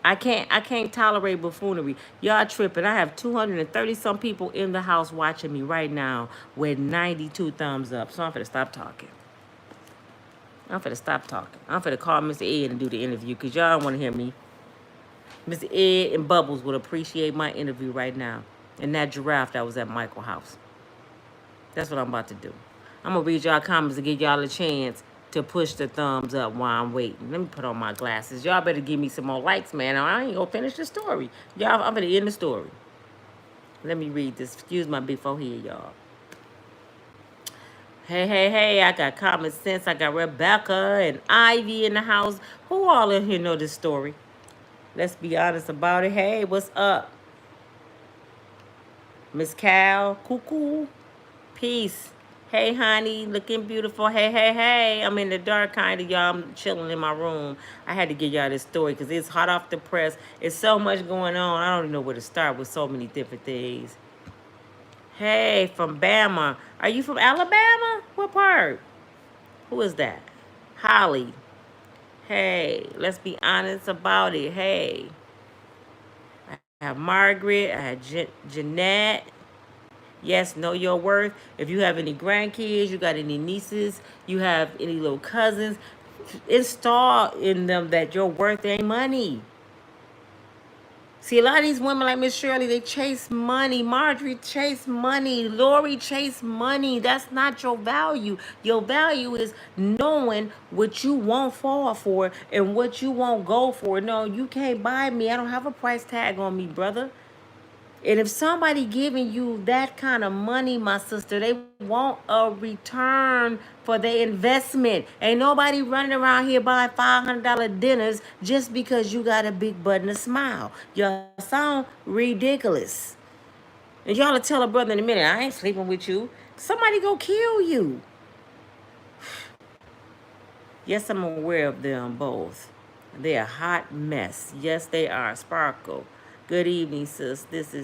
I can't tolerate buffoonery. Y'all tripping. I have 230 some people in the house watching me right now with 92 thumbs up. So I'm finna stop talking. I'm finna call Mr. Ed and do the interview because y'all don't want to hear me. Mr. Ed and Bubbles would appreciate my interview right now. And that giraffe that was at Michael's house. That's what I'm about to do. I'm going to read y'all comments to give y'all a chance to push the thumbs up while I'm waiting. Let me put on my glasses. Y'all better give me some more likes, man. I ain't going to finish the story. Y'all, I'm going to end the story. Let me read this. Excuse my big forehead, y'all. Hey, I got Common Sense. I got Rebecca and Ivy in the house. Who all in here know this story? Let's be honest about it. Hey, what's up? Miss Cal, Cuckoo, peace. Hey, honey, looking beautiful. Hey. I'm in the dark, kind of, y'all. I'm chilling in my room. I had to give y'all this story because it's hot off the press. It's so much going on. I don't even know where to start with so many different things. Hey, from Bama. Are you from Alabama? What part? Who is that? Holly. Hey, let's be honest about it. Hey. I have Margaret. I have Jeanette. Yes, know your worth. If you have any grandkids, you got any nieces, you have any little cousins, install in them that your worth ain't money. See, a lot of these women like Miss Shirley, they chase money. Marjorie chase money. Lori chase money. That's not your value. Your value is knowing what you won't fall for and what you won't go for. No, you can't buy me. I don't have a price tag on me, brother. And if somebody giving you that kind of money, my sister, they want a return for their investment. Ain't nobody running around here buying $500 dinners just because you got a big butt and a smile. Y'all sound ridiculous. And y'all will tell a brother in a minute, I ain't sleeping with you. Somebody go kill you. Yes, I'm aware of them both. They're a hot mess. Yes, they are. Sparkle. Good evening, sis. This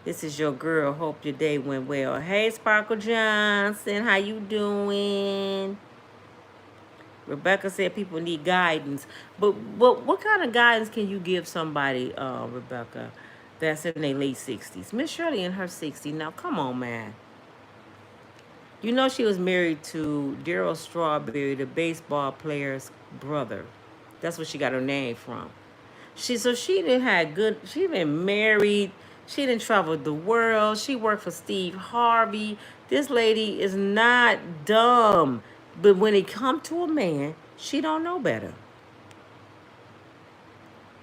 is your girl. Hope your day went well. Hey, Sparkle Johnson. How you doing? Rebecca said people need guidance. But what kind of guidance can you give somebody, Rebecca, that's in their late 60s? Miss Shirley in her 60s. Now, come on, man. You know she was married to Daryl Strawberry, the baseball player's brother. That's where she got her name from. She been married, she done traveled the world, she worked for Steve Harvey. This lady is not dumb, but when it come to a man, she don't know better.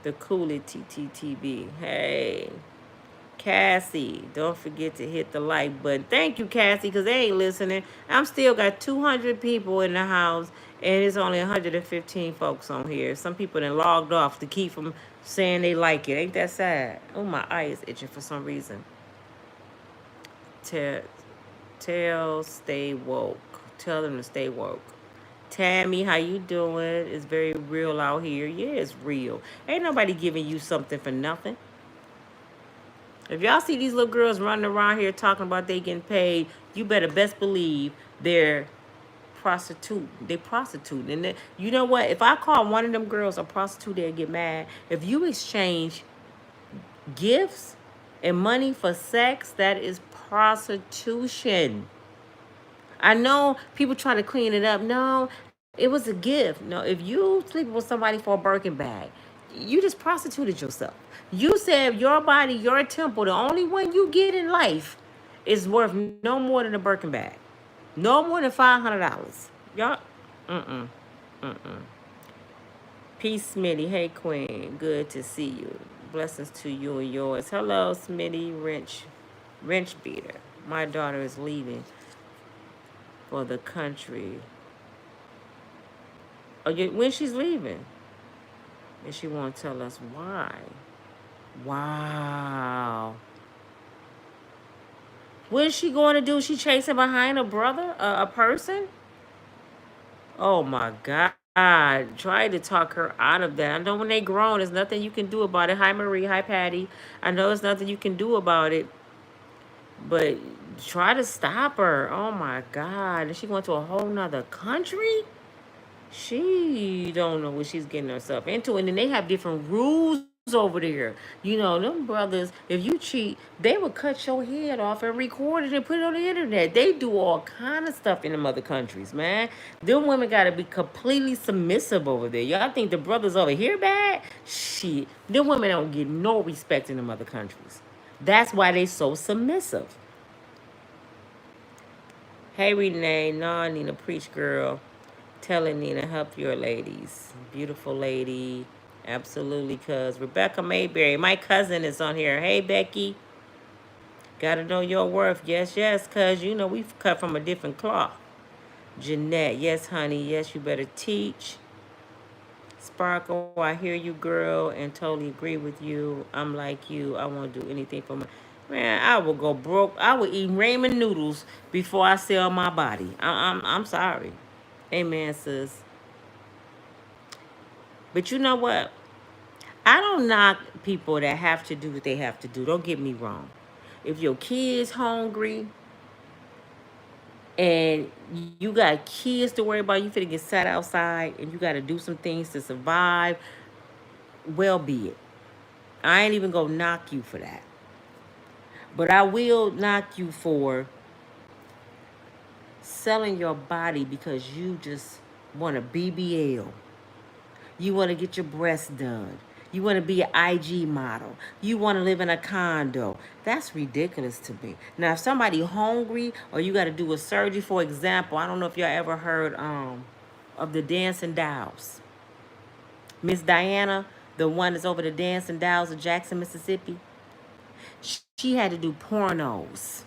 The Cooley TTTB, hey. Cassie, don't forget to hit the like button. Thank you, Cassie, because they ain't listening. I'm still got 200 people in the house, and it's only 115 folks on here. Some people then logged off to keep from saying they like it. Ain't that sad? Oh, my eye is itching for some reason. Stay woke. Tell them to stay woke. Tammy, how you doing? It's very real out here. Yeah, it's real. Ain't nobody giving you something for nothing. If y'all see these little girls running around here talking about they getting paid, you better best believe they're prostitute. They prostitute. And you know what? If I call one of them girls a prostitute, they'll get mad. If you exchange gifts and money for sex, that is prostitution. I know people try to clean it up. No, it was a gift. No, if you sleep with somebody for a Birkin bag, you just prostituted yourself. You said your body, your temple, the only one you get in life is worth no more than a Birkin bag. No more than $500. Y'all, Peace, Smitty. Hey, Queen. Good to see you. Blessings to you and yours. Hello, Smitty. Wrench beater. My daughter is leaving for the country. Oh, when she's leaving? And she won't tell us why. Wow. What is she going to do? She chasing behind a brother, a person? Oh my God. Try to talk her out of that. I know when they grown, there's nothing you can do about it. Hi, Marie. Hi, Patty. I know there's nothing you can do about it. But try to stop her. Oh my God. Is she going to a whole nother country? She don't know what she's getting herself into. And then they have different rules over there. You know, them brothers, if you cheat, they will cut your head off and record it and put it on the internet. They do all kind of stuff in them other countries, man. Them women got to be completely submissive over there. Y'all think the brothers over here bad? Shit. Them women don't get no respect in them other countries. That's why they so submissive. Hey, Renee. No, Nina, preach, girl. Telling Nina, help your ladies. Beautiful lady. Absolutely, cuz. Rebecca Mayberry. My cousin is on here. Hey, Becky. Gotta know your worth. Yes, yes, cuz. You know, we've cut from a different cloth. Jeanette. Yes, honey. Yes, you better teach. Sparkle. I hear you, girl, and totally agree with you. I'm like you. I won't do anything for my... Man, I will go broke. I will eat ramen noodles before I sell my body. I'm sorry. Amen, sis. But you know what? I don't knock people that have to do what they have to do. Don't get me wrong. If your kid's hungry and you got kids to worry about, you finna get sat outside and you got to do some things to survive, well be it. I ain't even gonna knock you for that. But I will knock you for selling your body because you just want a BBL. You want to get your breasts done. You want to be an IG model. You want to live in a condo. That's ridiculous to me. Now, if somebody hungry or you got to do a surgery, for example, I don't know if y'all ever heard of the Dancing Dolls. Miss Diana, the one that's over the Dancing Dolls of Jackson, Mississippi, she had to do pornos.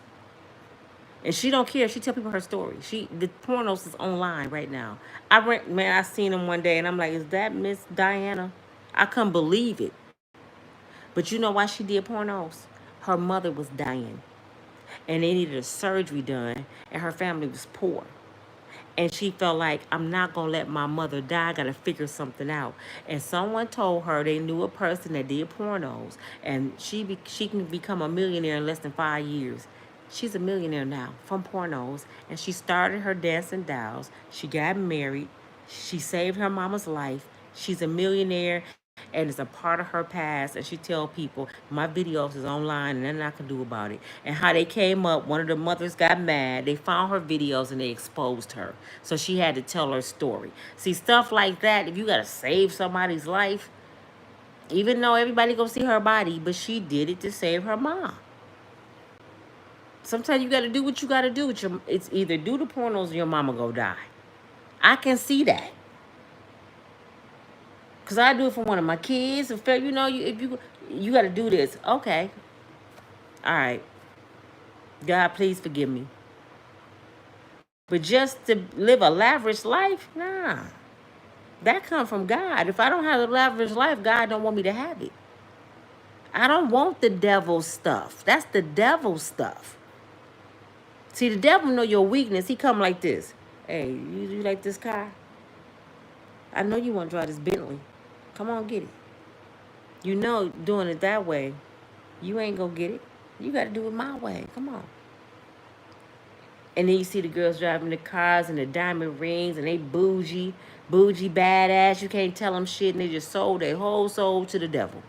And she don't care. She tell people her story. The pornos is online right now. I seen them one day and I'm like, is that Miss Diana? I couldn't believe it. But you know why she did pornos? Her mother was dying. And they needed a surgery done. And her family was poor. And she felt like, I'm not going to let my mother die. I got to figure something out. And someone told her they knew a person that did pornos. And she can become a millionaire in less than 5 years. She's a millionaire now from pornos. And she started her Dancing Dolls. She got married. She saved her mama's life. She's a millionaire. And it's a part of her past. And she tell people, my videos is online and nothing I can do about it. And how they came up, one of the mothers got mad. They found her videos and they exposed her. So she had to tell her story. See, stuff like that, if you got to save somebody's life, even though everybody gonna see her body, but she did it to save her mom. Sometimes you got to do what you got to do. It's either do the pornos or your mama go die. I can see that. Because I do it for one of my kids. If you know, if you got to do this. Okay. All right. God, please forgive me. But just to live a lavish life, nah. That come from God. If I don't have a lavish life, God don't want me to have it. I don't want the devil stuff. That's the devil stuff. See, the devil know your weakness. He come like this. Hey, you like this car? I know you want to drive this Bentley. Come on, get it. You know, doing it that way, you ain't gonna get it. You got to do it my way. Come on. And then you see the girls driving the cars and the diamond rings and they bougie, badass. You can't tell them shit and they just sold their whole soul to the devil.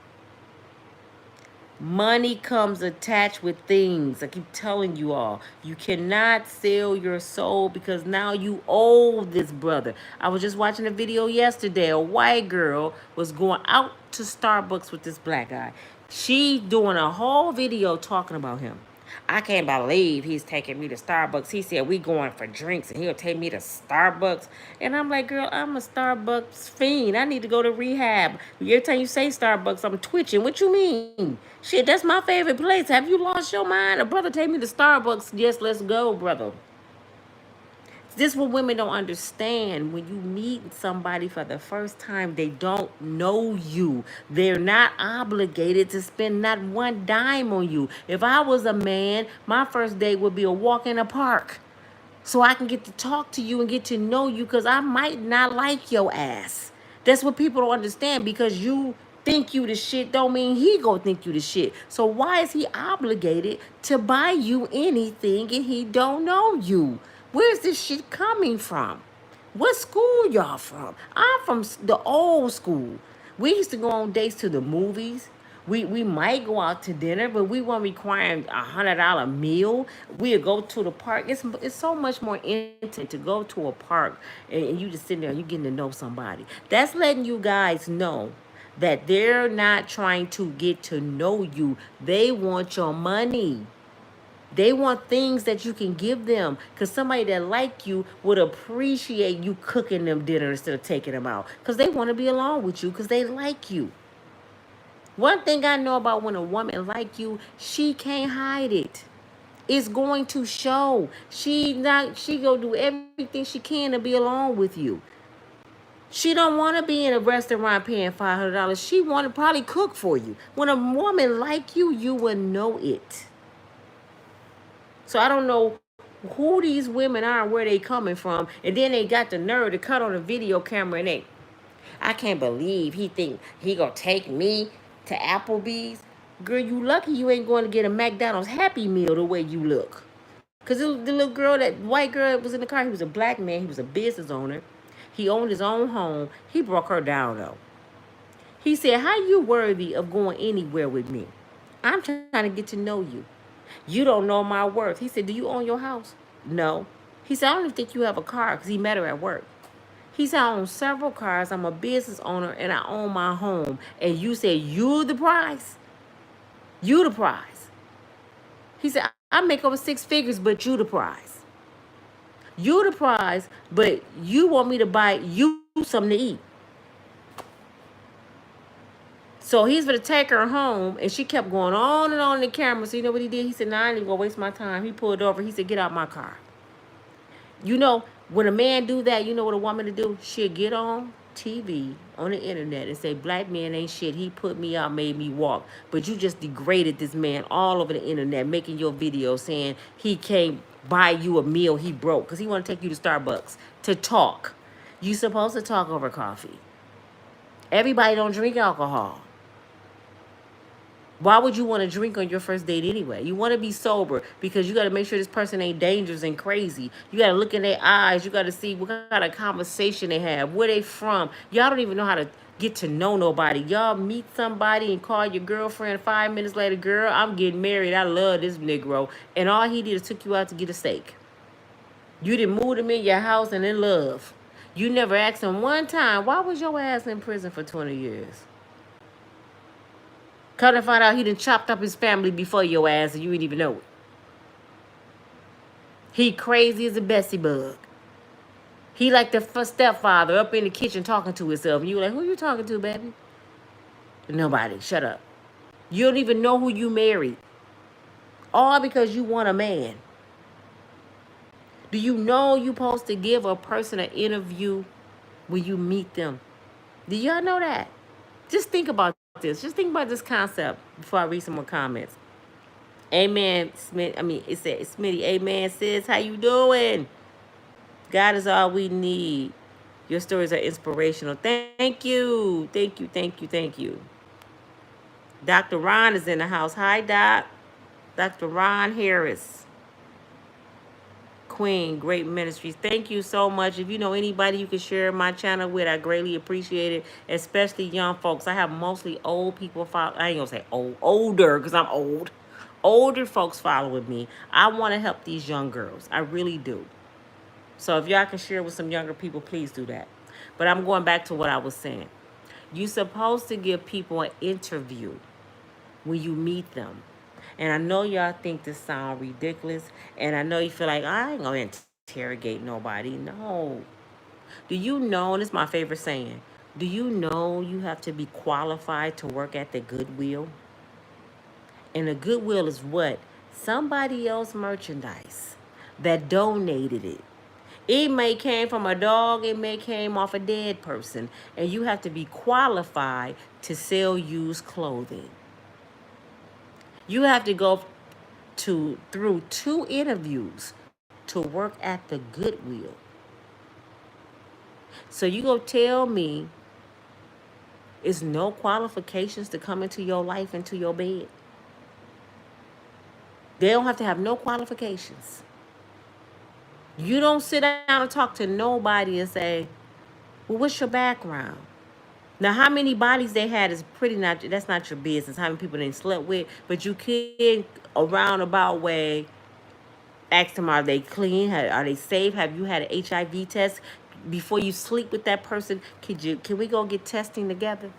Money comes attached with things. I keep telling you all. You cannot sell your soul because now you owe this brother. I was just watching a video yesterday. A white girl was going out to Starbucks with this black guy. She doing a whole video talking about him. I can't believe he's taking me to Starbucks. He said we going for drinks and he'll take me to Starbucks. And I'm like, girl, I'm a Starbucks fiend. I need to go to rehab. Every time you say Starbucks, I'm twitching. What you mean? Shit, that's my favorite place. Have you lost your mind? A brother take me to Starbucks. Yes, let's go, brother. This is what women don't understand. When you meet somebody for the first time, they don't know you. They're not obligated to spend not one dime on you. If I was a man, my first date would be a walk in a park. So I can get to talk to you and get to know you because I might not like your ass. That's what people don't understand. Because you think you the shit don't mean he gonna think you the shit. So why is he obligated to buy you anything and he don't know you? Where's this shit coming from? What school y'all from? I'm from the old school. We used to go on dates to the movies. We might go out to dinner, but we weren't requiring $100 meal. We'd go to the park. It's so much more intimate to go to a park and you just sitting there, you getting to know somebody. That's letting you guys know that they're not trying to get to know you. They want your money. They want things that you can give them because somebody that like you would appreciate you cooking them dinner instead of taking them out because they want to be alone with you because they like you. One thing I know about when a woman like you, she can't hide it. It's going to show. She gonna do everything she can to be alone with you. She don't want to be in a restaurant paying $500. She want to probably cook for you. When a woman like you, you will know it. So I don't know who these women are and where they coming from. And then they got the nerve to cut on a video camera and I can't believe he think he gonna take me to Applebee's. Girl, you lucky you ain't going to get a McDonald's Happy Meal the way you look. Because the little girl, that white girl that was in the car, he was a black man. He was a business owner. He owned his own home. He broke her down, though. He said, how you worthy of going anywhere with me? I'm trying to get to know you. You don't know my worth. He said, do you own your house? No. He said, I don't even think you have a car because he met her at work. He said, I own several cars. I'm a business owner and I own my home. And you said, you the prize? You the prize. He said, I make over 6 figures, but you the prize. You the prize, but you want me to buy you something to eat. So he's going to take her home, and she kept going on and on in the camera. So you know what he did? He said, nah, I ain't even going to waste my time. He pulled over. He said, get out my car. You know, when a man do that, you know what a woman to do? She'll get on TV, on the internet, and say, black man ain't shit. He put me out, made me walk. But you just degraded this man all over the internet, making your video saying he can't buy you a meal, he broke. Because he want to take you to Starbucks to talk. You supposed to talk over coffee. Everybody don't drink alcohol. Why would you want to drink on your first date anyway? You want to be sober because you got to make sure this person ain't dangerous and crazy. You got to look in their eyes. You got to see what kind of conversation they have, where they from. Y'all don't even know how to get to know nobody. Y'all meet somebody and call your girlfriend 5 minutes later, girl, I'm getting married. I love this Negro. And all he did is took you out to get a steak. You didn't move him in your house and in love. You never asked him one time, why was your ass in prison for 20 years? Come to find out he done chopped up his family before your ass and you didn't even know it. He crazy as a Bessie bug. He like the stepfather up in the kitchen talking to himself. And you like, who you talking to, baby? Nobody. Shut up. You don't even know who you married. All because you want a man. Do you know you're supposed to give a person an interview when you meet them? Do y'all know that? Just think about this. Just think about this concept before I read some more comments. Amen, Smith. I mean, it said Smitty. Amen, sis. How you doing? God is all we need. Your stories are inspirational. Thank you. Thank you. Thank you. Thank you. Dr. Ron is in the house. Hi, Doc. Dr. Ron Harris. Queen, Great Ministries. Thank you so much. If you know anybody you can share my channel with, I greatly appreciate it, especially young folks. I have mostly old people follow. I ain't gonna say old, older, because I'm old. Older folks following me. I want to help these young girls. I really do. So if y'all can share with some younger people, please do that. But I'm going back to what I was saying. You're supposed to give people an interview when you meet them. And I know y'all think this sounds ridiculous. And I know you feel like, I ain't going to interrogate nobody. No. Do you know, and this is my favorite saying, do you know you have to be qualified to work at the Goodwill? And the Goodwill is what? Somebody else's merchandise that donated it. It may came from a dog, it may came off a dead person. And you have to be qualified to sell used clothing. You have to go through 2 interviews to work at the Goodwill. So you go tell me it's no qualifications to come into your life, into your bed. They don't have to have no qualifications. You don't sit down and talk to nobody and say, well, what's your background? Now, how many bodies they had is pretty not, that's not your business. How many people they slept with, but you can, a roundabout way, ask them, are they clean? Are they safe? Have you had an HIV test before you sleep with that person? Can we go get testing together?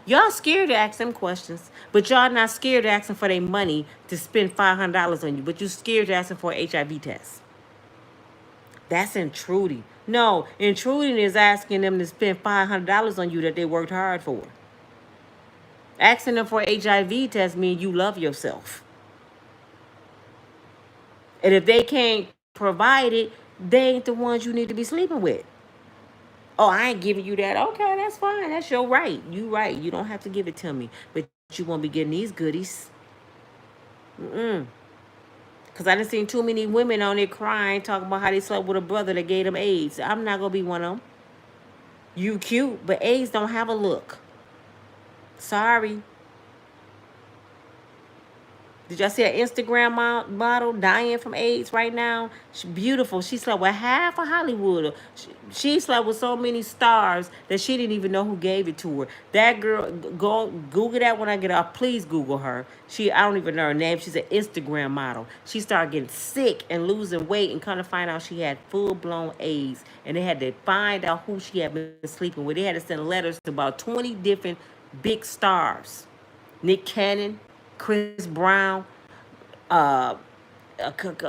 Y'all scared to ask them questions, but y'all not scared to ask them for their money to spend $500 on you, but you scared to ask them for an HIV test. That's intruding. No, intruding is asking them to spend $500 on you that they worked hard for. Asking them for an HIV test means you love yourself. And if they can't provide it, they ain't the ones you need to be sleeping with. Oh, I ain't giving you that. Okay, that's fine. That's your right. You right. You don't have to give it to me. But you won't be getting these goodies. Because I done seen too many women on there crying, talking about how they slept with a brother that gave them AIDS. I'm not going to be one of them. You cute, but AIDS don't have a look. Sorry. Did y'all see an Instagram model dying from AIDS right now? She's beautiful. She slept with half of Hollywood. She slept with so many stars that she didn't even know who gave it to her. That girl, go Google that when I get off. Please Google her. I don't even know her name. She's an Instagram model. She started getting sick and losing weight and kind of find out she had full-blown AIDS. And they had to find out who she had been sleeping with. They had to send letters to about 20 different big stars. Nick Cannon, Chris Brown, a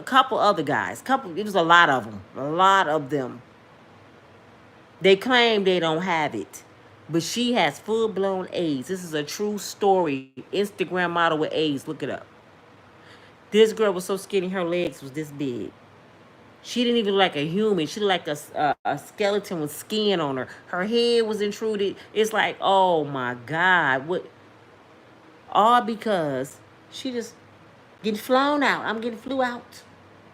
couple other guys. It was a lot of them. A lot of them. They claim they don't have it, but she has full-blown AIDS. This is a true story. Instagram model with AIDS. Look it up. This girl was so skinny, her legs was this big. She didn't even look like a human. She looked like a skeleton with skin on her. Her head was intruded. It's like, oh my God, what? All because she just getting flown out. I'm getting flew out.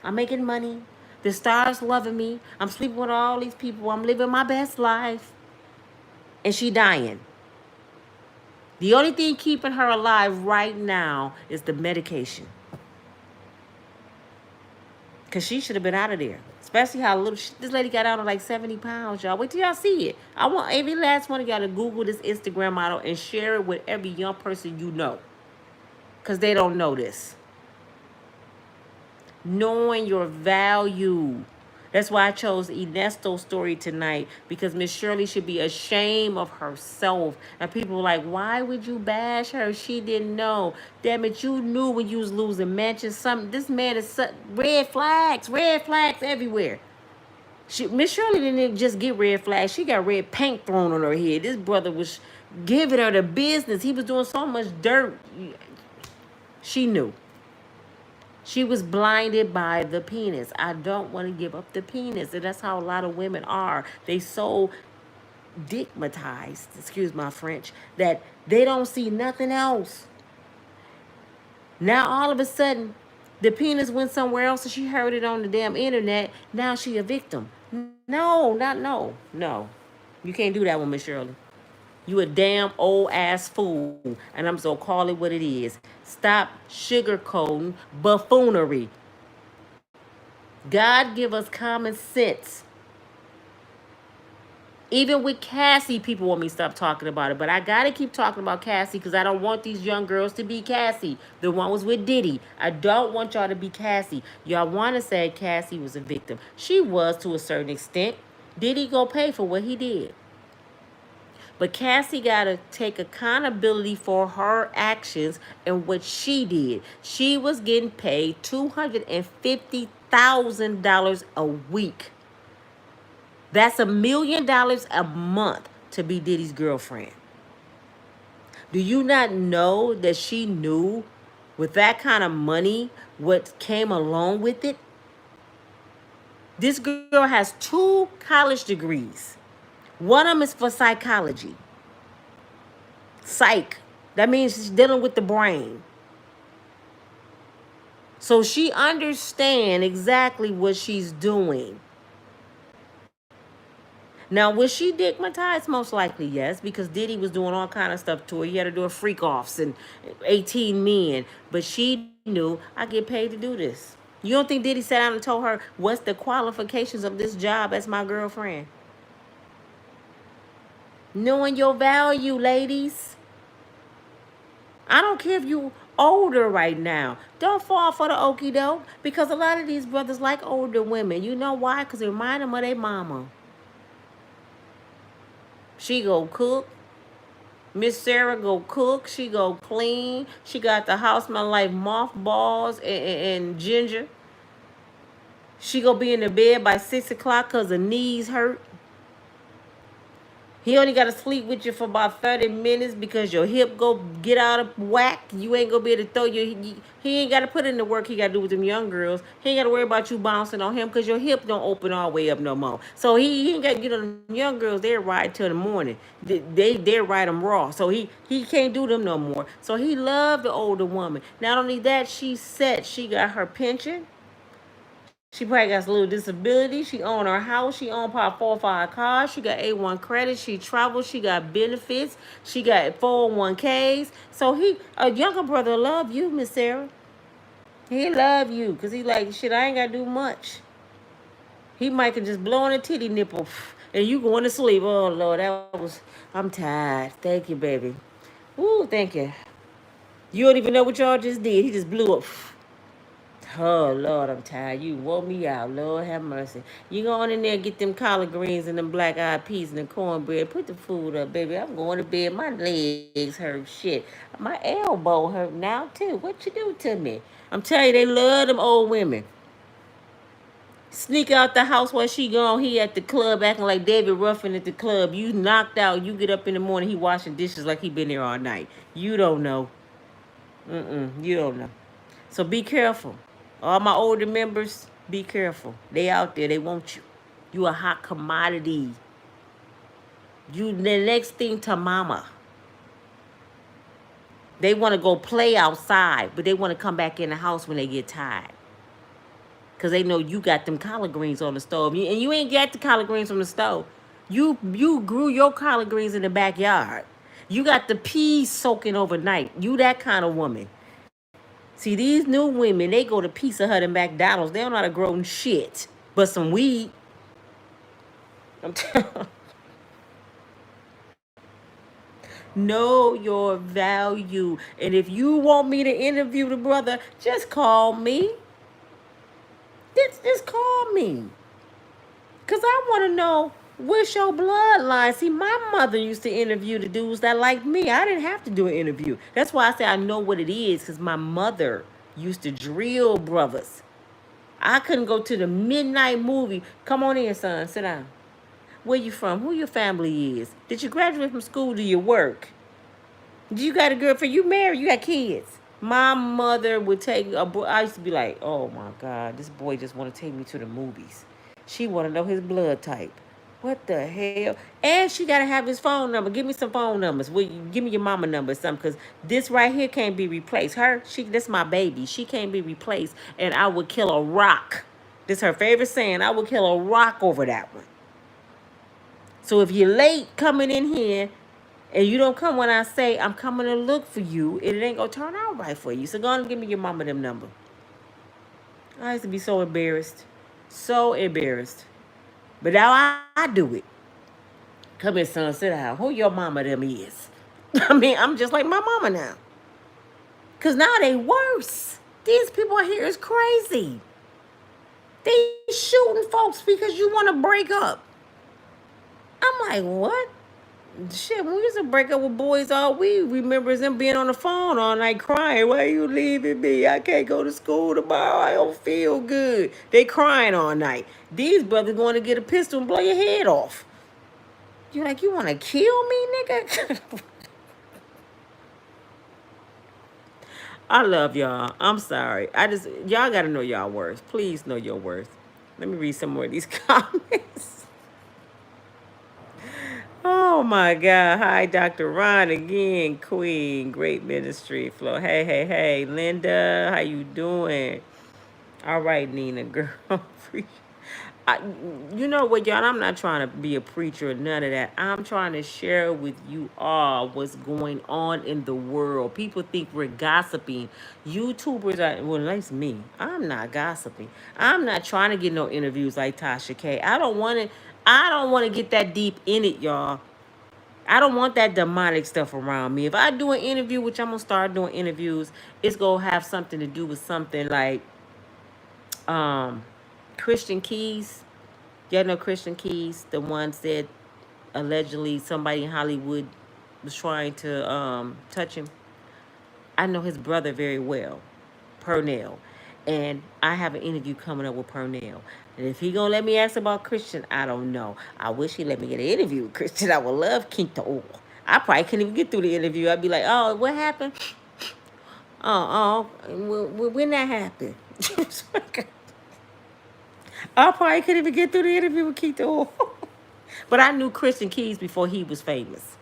I'm making money. The stars loving me. I'm sleeping with all these people. I'm living my best life. And she dying. The only thing keeping her alive right now is the medication. Because she should have been out of there. Especially how little this lady got down to like 70 pounds, y'all. Wait till y'all see it. I want every last one of y'all to Google this Instagram model and share it with every young person you know. Because they don't know this. Knowing your value. That's why I chose Ernesto's story tonight. Because Miss Shirley should be ashamed of herself. And people were like, why would you bash her? She didn't know. Damn it, you knew when you was losing mansions. This man is red flags everywhere. Miss Shirley didn't just get red flags. She got red paint thrown on her head. This brother was giving her the business. He was doing so much dirt. She knew. She was blinded by the penis. I don't want to give up the penis. And that's how a lot of women are. They so digmatized, excuse my French, that they don't see nothing else. Now all of a sudden, the penis went somewhere else and she heard it on the damn internet. Now she a victim. No, not no. No. You can't do that one, Miss Shirley. You a damn old ass fool. And I'm just gonna call it what it is. Stop sugarcoating buffoonery. God give us common sense. Even with Cassie, people want me to stop talking about it. But I got to keep talking about Cassie because I don't want these young girls to be Cassie. The one was with Diddy. I don't want y'all to be Cassie. Y'all want to say Cassie was a victim. She was to a certain extent. Diddy go pay for what he did. But Cassie got to take accountability for her actions and what she did. She was getting paid $250,000 a week. That's $1 million a month to be Diddy's girlfriend. Do you not know that she knew with that kind of money what came along with it? This girl has 2 college degrees. One of them is for psychology. Psych. That means she's dealing with the brain. So she understands exactly what she's doing. Now, was she digmatized? Most likely, yes, because Diddy was doing all kind of stuff to her. He had to do a freak offs and 18 men. But she knew, I get paid to do this. You don't think Diddy sat down and told her, what's the qualifications of this job as my girlfriend? Knowing your value, ladies. I don't care if you older right now. Don't fall for the okie doke. Because a lot of these brothers like older women. You know why? Because it remind them of their mama. She go cook. Miss Sarah go cook. She go clean. She got the house smell like mothballs and ginger. She go be in the bed by 6 o'clock because her knees hurt. He only got to sleep with you for about 30 minutes because your hip go get out of whack. You ain't going to be able to throw your... He ain't got to put in the work he got to do with them young girls. He ain't got to worry about you bouncing on him because your hip don't open all the way up no more. So he ain't got... You know, them young girls, they're ride till the morning. They ride them raw. So he can't do them no more. So he loved the older woman. Not only that, she's set. She got her pension. She probably got a little disability. She own her house. She own probably 4 or 5 cars. She got A1 credit. She travels. She got benefits. She got 401ks. So a younger brother love you, Miss Sarah. He love you because he like, shit, I ain't got to do much. He might can just blow on a titty nipple and you going to sleep. Oh, Lord, I'm tired. Thank you, baby. Ooh, thank you. You don't even know what y'all just did. He just blew up. Oh, Lord, I'm tired. You woke me out. Lord, have mercy. You go on in there, get them collard greens and them black-eyed peas and the cornbread. Put the food up, baby. I'm going to bed. My legs hurt. Shit. My elbow hurt now, too. What you do to me? I'm telling you, they love them old women. Sneak out the house while she gone. He at the club acting like David Ruffin at the club. You knocked out. You get up in the morning. He washing dishes like he been there all night. You don't know. You don't know. So be careful. All my older members, be careful. They out there. They want you. You a hot commodity. You the next thing to mama. They want to go play outside, but they want to come back in the house when they get tired. Because they know you got them collard greens on the stove. And you ain't got the collard greens from the stove. You grew your collard greens in the backyard. You got the peas soaking overnight. You that kind of woman. See, these new women, they go to Pizza Hut and McDonald's. They don't know how to grow shit but some weed. I'm telling. Know your value. And if you want me to interview the brother, just call me. Just call me. Because I want to know what's your bloodline. See, my mother used to interview the dudes that liked me. I didn't have to do an interview. That's why I say I know what it is, because my mother used to drill brothers. I couldn't go to the midnight movie. Come on in, son. Sit down. Where you from? Who your family is? Did you graduate from school? Do you work? Do you got a girlfriend? You married? You got kids? My mother would take a boy. I used to be like, oh my God, this boy just want to take me to the movies. She want to know his blood type. What the hell? And she got to have his phone number. Give me some phone numbers. Will you give me your mama number or something? Because this right here can't be replaced. This my baby. She can't be replaced. And I would kill a rock. This her favorite saying. I would kill a rock over that one. So if you're late coming in here and you don't come when I say I'm coming to look for you, it ain't gonna turn out right for you. So go on and give me your mama them number. I used to be so embarrassed. So embarrassed. But now I do it. Come here, son, sit down. Who your mama them is? I mean, I'm just like my mama now. Cause now they worse. These people here is crazy. They shooting folks because you want to break up. I'm like, what? Shit, when we used to break up with boys, all we remember is them being on the phone all night crying. Why you leaving me? I can't go to school tomorrow. I don't feel good. They crying all night. These brothers going to get a pistol and blow your head off. You like, you want to kill me, nigga? I love y'all. I'm sorry. Y'all got to know y'all worth. Please know your worth. Let me read some more of these comments. Oh my God. Hi, Dr. Ron again. Queen. Great ministry. Flo. Hey. Linda, how you doing? All right, Nina, girl. You know what, y'all? I'm not trying to be a preacher or none of that. I'm trying to share with you all what's going on in the world. People think we're gossiping. YouTubers are, well, at least me. I'm not gossiping. I'm not trying to get no interviews like Tasha K. I don't want to get that deep in it, y'all. I don't want that demonic stuff around me. If I do an interview, which I'm going to start doing interviews, it's going to have something to do with something like Christian Keys. Y'all know Christian Keys, the ones that allegedly somebody in Hollywood was trying to touch him. I know his brother very well, Purnell. And I have an interview coming up with Purnell. And if he gonna let me ask about Christian, I don't know. I wish he let me get an interview with Christian. I would love keep the oil. I probably couldn't even get through the interview. I'd be like, oh, what happened? When that happened? I probably couldn't even get through the interview with Keith Oil. But I knew Christian Keys before he was famous.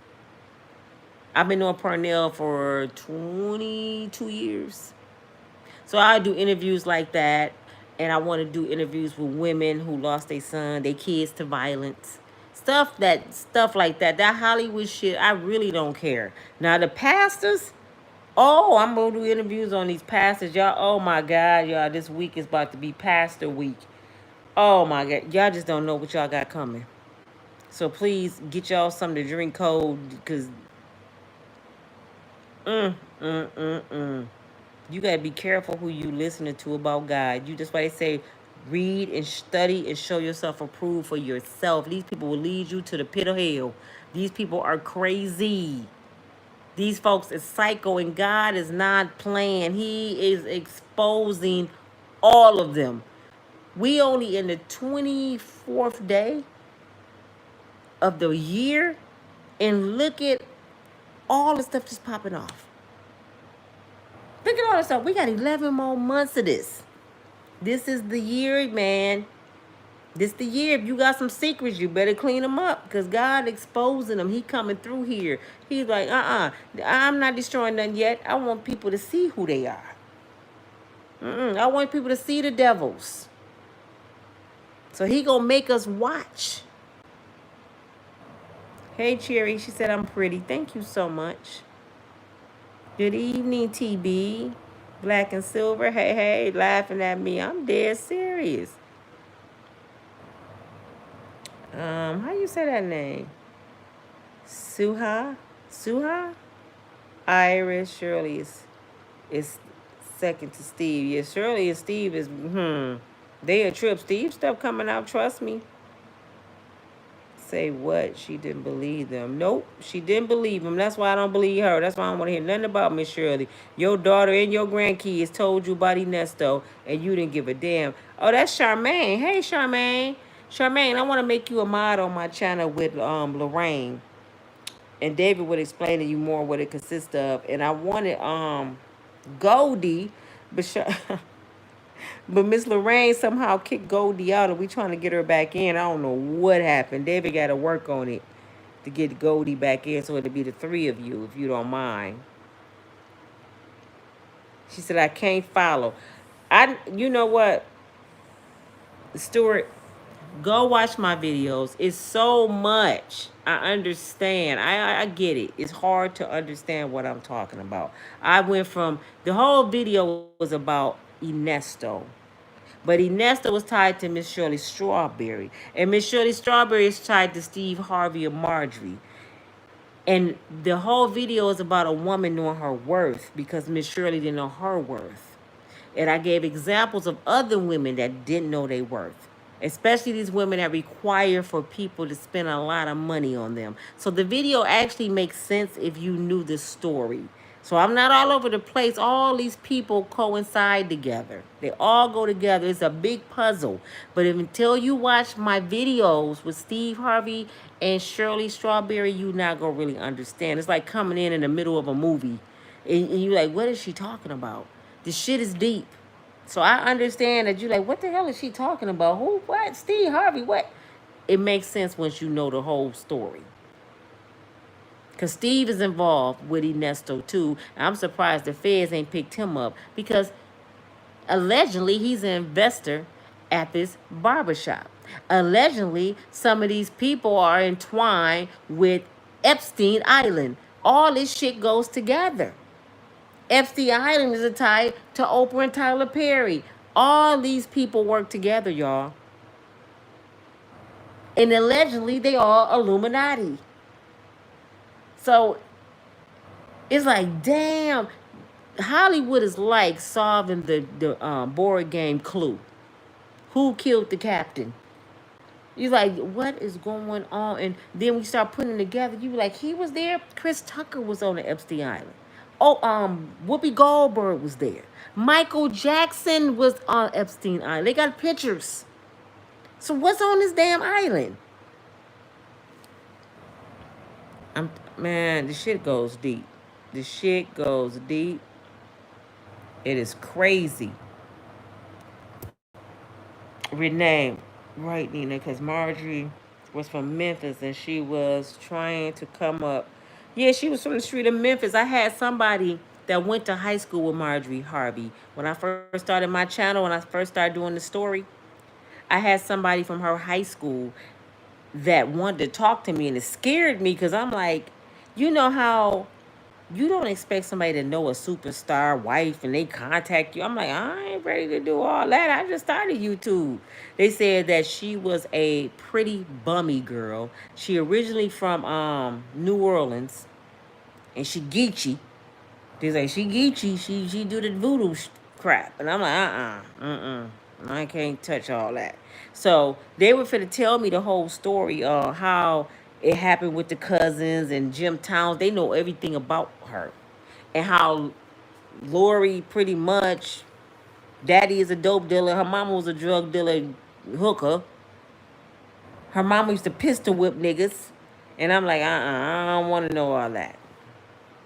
I've been knowing Purnell for 22 years. So I do interviews like that. And I want to do interviews with women who lost their son, their kids to violence. Stuff like that. That Hollywood shit, I really don't care. Now the pastors, oh, I'm going to do interviews on these pastors. Y'all, oh my God, y'all, this week is about to be pastor week. Oh my God, y'all just don't know what y'all got coming. So please get y'all something to drink cold, because you gotta be careful who you listening to about God. You just why they say read and study and show yourself approved for yourself. These people will lead you to the pit of hell. These people are crazy. These folks is psycho, and God is not playing. He is exposing all of them. We only in the 24th day of the year, and look at all the stuff just popping off. Look at all this stuff. We got 11 more months of this. This is the year, man. This the year. If you got some secrets, you better clean them up, because God exposing them. He coming through here. He's like, I'm not destroying nothing yet. I want people to see who they are. I want people to see the devils. So he gonna make us watch. Hey, Cherry. She said I'm pretty. Thank you so much. Good evening, TB. Black and silver. Hey, laughing at me. I'm dead serious. How you say that name? Suha? Iris. Shirley is second to Steve. Yeah, Shirley and Steve is, they a trip. Steve stuff coming out, trust me. Say what? She didn't believe them. Nope, she didn't believe him. That's why I don't believe her. That's why I don't want to hear nothing about Miss Shirley. Your daughter and your grandkids told you about Ernesto, and you didn't give a damn. Oh, that's Charmaine. Hey, Charmaine. Charmaine, I want to make you a mod on my channel with Lorraine. And David would explain to you more what it consists of. And I wanted Goldie, but but Miss Lorraine somehow kicked Goldie out, and we trying to get her back in. I don't know what happened. David got to work on it to get Goldie back in, so it'll be the three of you, if you don't mind. She said I can't follow. You know what, Stuart? Go watch my videos. It's so much. I understand. I get it. It's hard to understand what I'm talking about. I went from the whole video was about Ernesto. But Ernesto was tied to Miss Shirley Strawberry. And Miss Shirley Strawberry is tied to Steve Harvey and Marjorie. And the whole video is about a woman knowing her worth because Miss Shirley didn't know her worth. And I gave examples of other women that didn't know their worth, especially these women that require for people to spend a lot of money on them. So the video actually makes sense if you knew the story. So I'm not all over the place. All these people coincide together. They all go together. It's a big puzzle. But until you watch my videos with Steve Harvey and Shirley Strawberry, you're not going to really understand. It's like coming in the middle of a movie. And you're like, what is she talking about? This shit is deep. So I understand that you're like, what the hell is she talking about? Who? What? Steve Harvey? What? It makes sense once you know the whole story. Because Steve is involved with Ernesto too. And I'm surprised the feds ain't picked him up because allegedly he's an investor at this barbershop. Allegedly, some of these people are entwined with Epstein Island. All this shit goes together. Epstein Island is tied to Oprah and Tyler Perry. All these people work together, y'all. And allegedly, they are Illuminati. So it's like, damn, Hollywood is like solving the board game Clue. Who killed the captain? You're like, what is going on? And then we start putting it together. You be like, he was there. Chris Tucker was on the Epstein Island. Oh, Whoopi Goldberg was there. Michael Jackson was on Epstein Island. They got pictures. So what's on this damn island? Man, the shit goes deep. The shit goes deep. It is crazy. Renee, right, Nina, because Marjorie was from Memphis and she was trying to come up. Yeah, she was from the street of Memphis. I had somebody that went to high school with Marjorie Harvey. When I first started my channel, when I first started doing the story, I had somebody from her high school that wanted to talk to me, and it scared me because I'm like, you know how you don't expect somebody to know a superstar wife and they contact you. I'm like, I ain't ready to do all that. I just started YouTube. They said that she was a pretty bummy girl. She originally from New Orleans, and she geeky. They say she geeky. She do the voodoo crap, and I'm like, I can't touch all that. So they were finna tell me the whole story of how it happened with the cousins and Jim Towns. They know everything about her. And how Lori pretty much, daddy is a dope dealer. Her mama was a drug dealer hooker. Her mama used to pistol whip niggas. And I'm like, I don't want to know all that.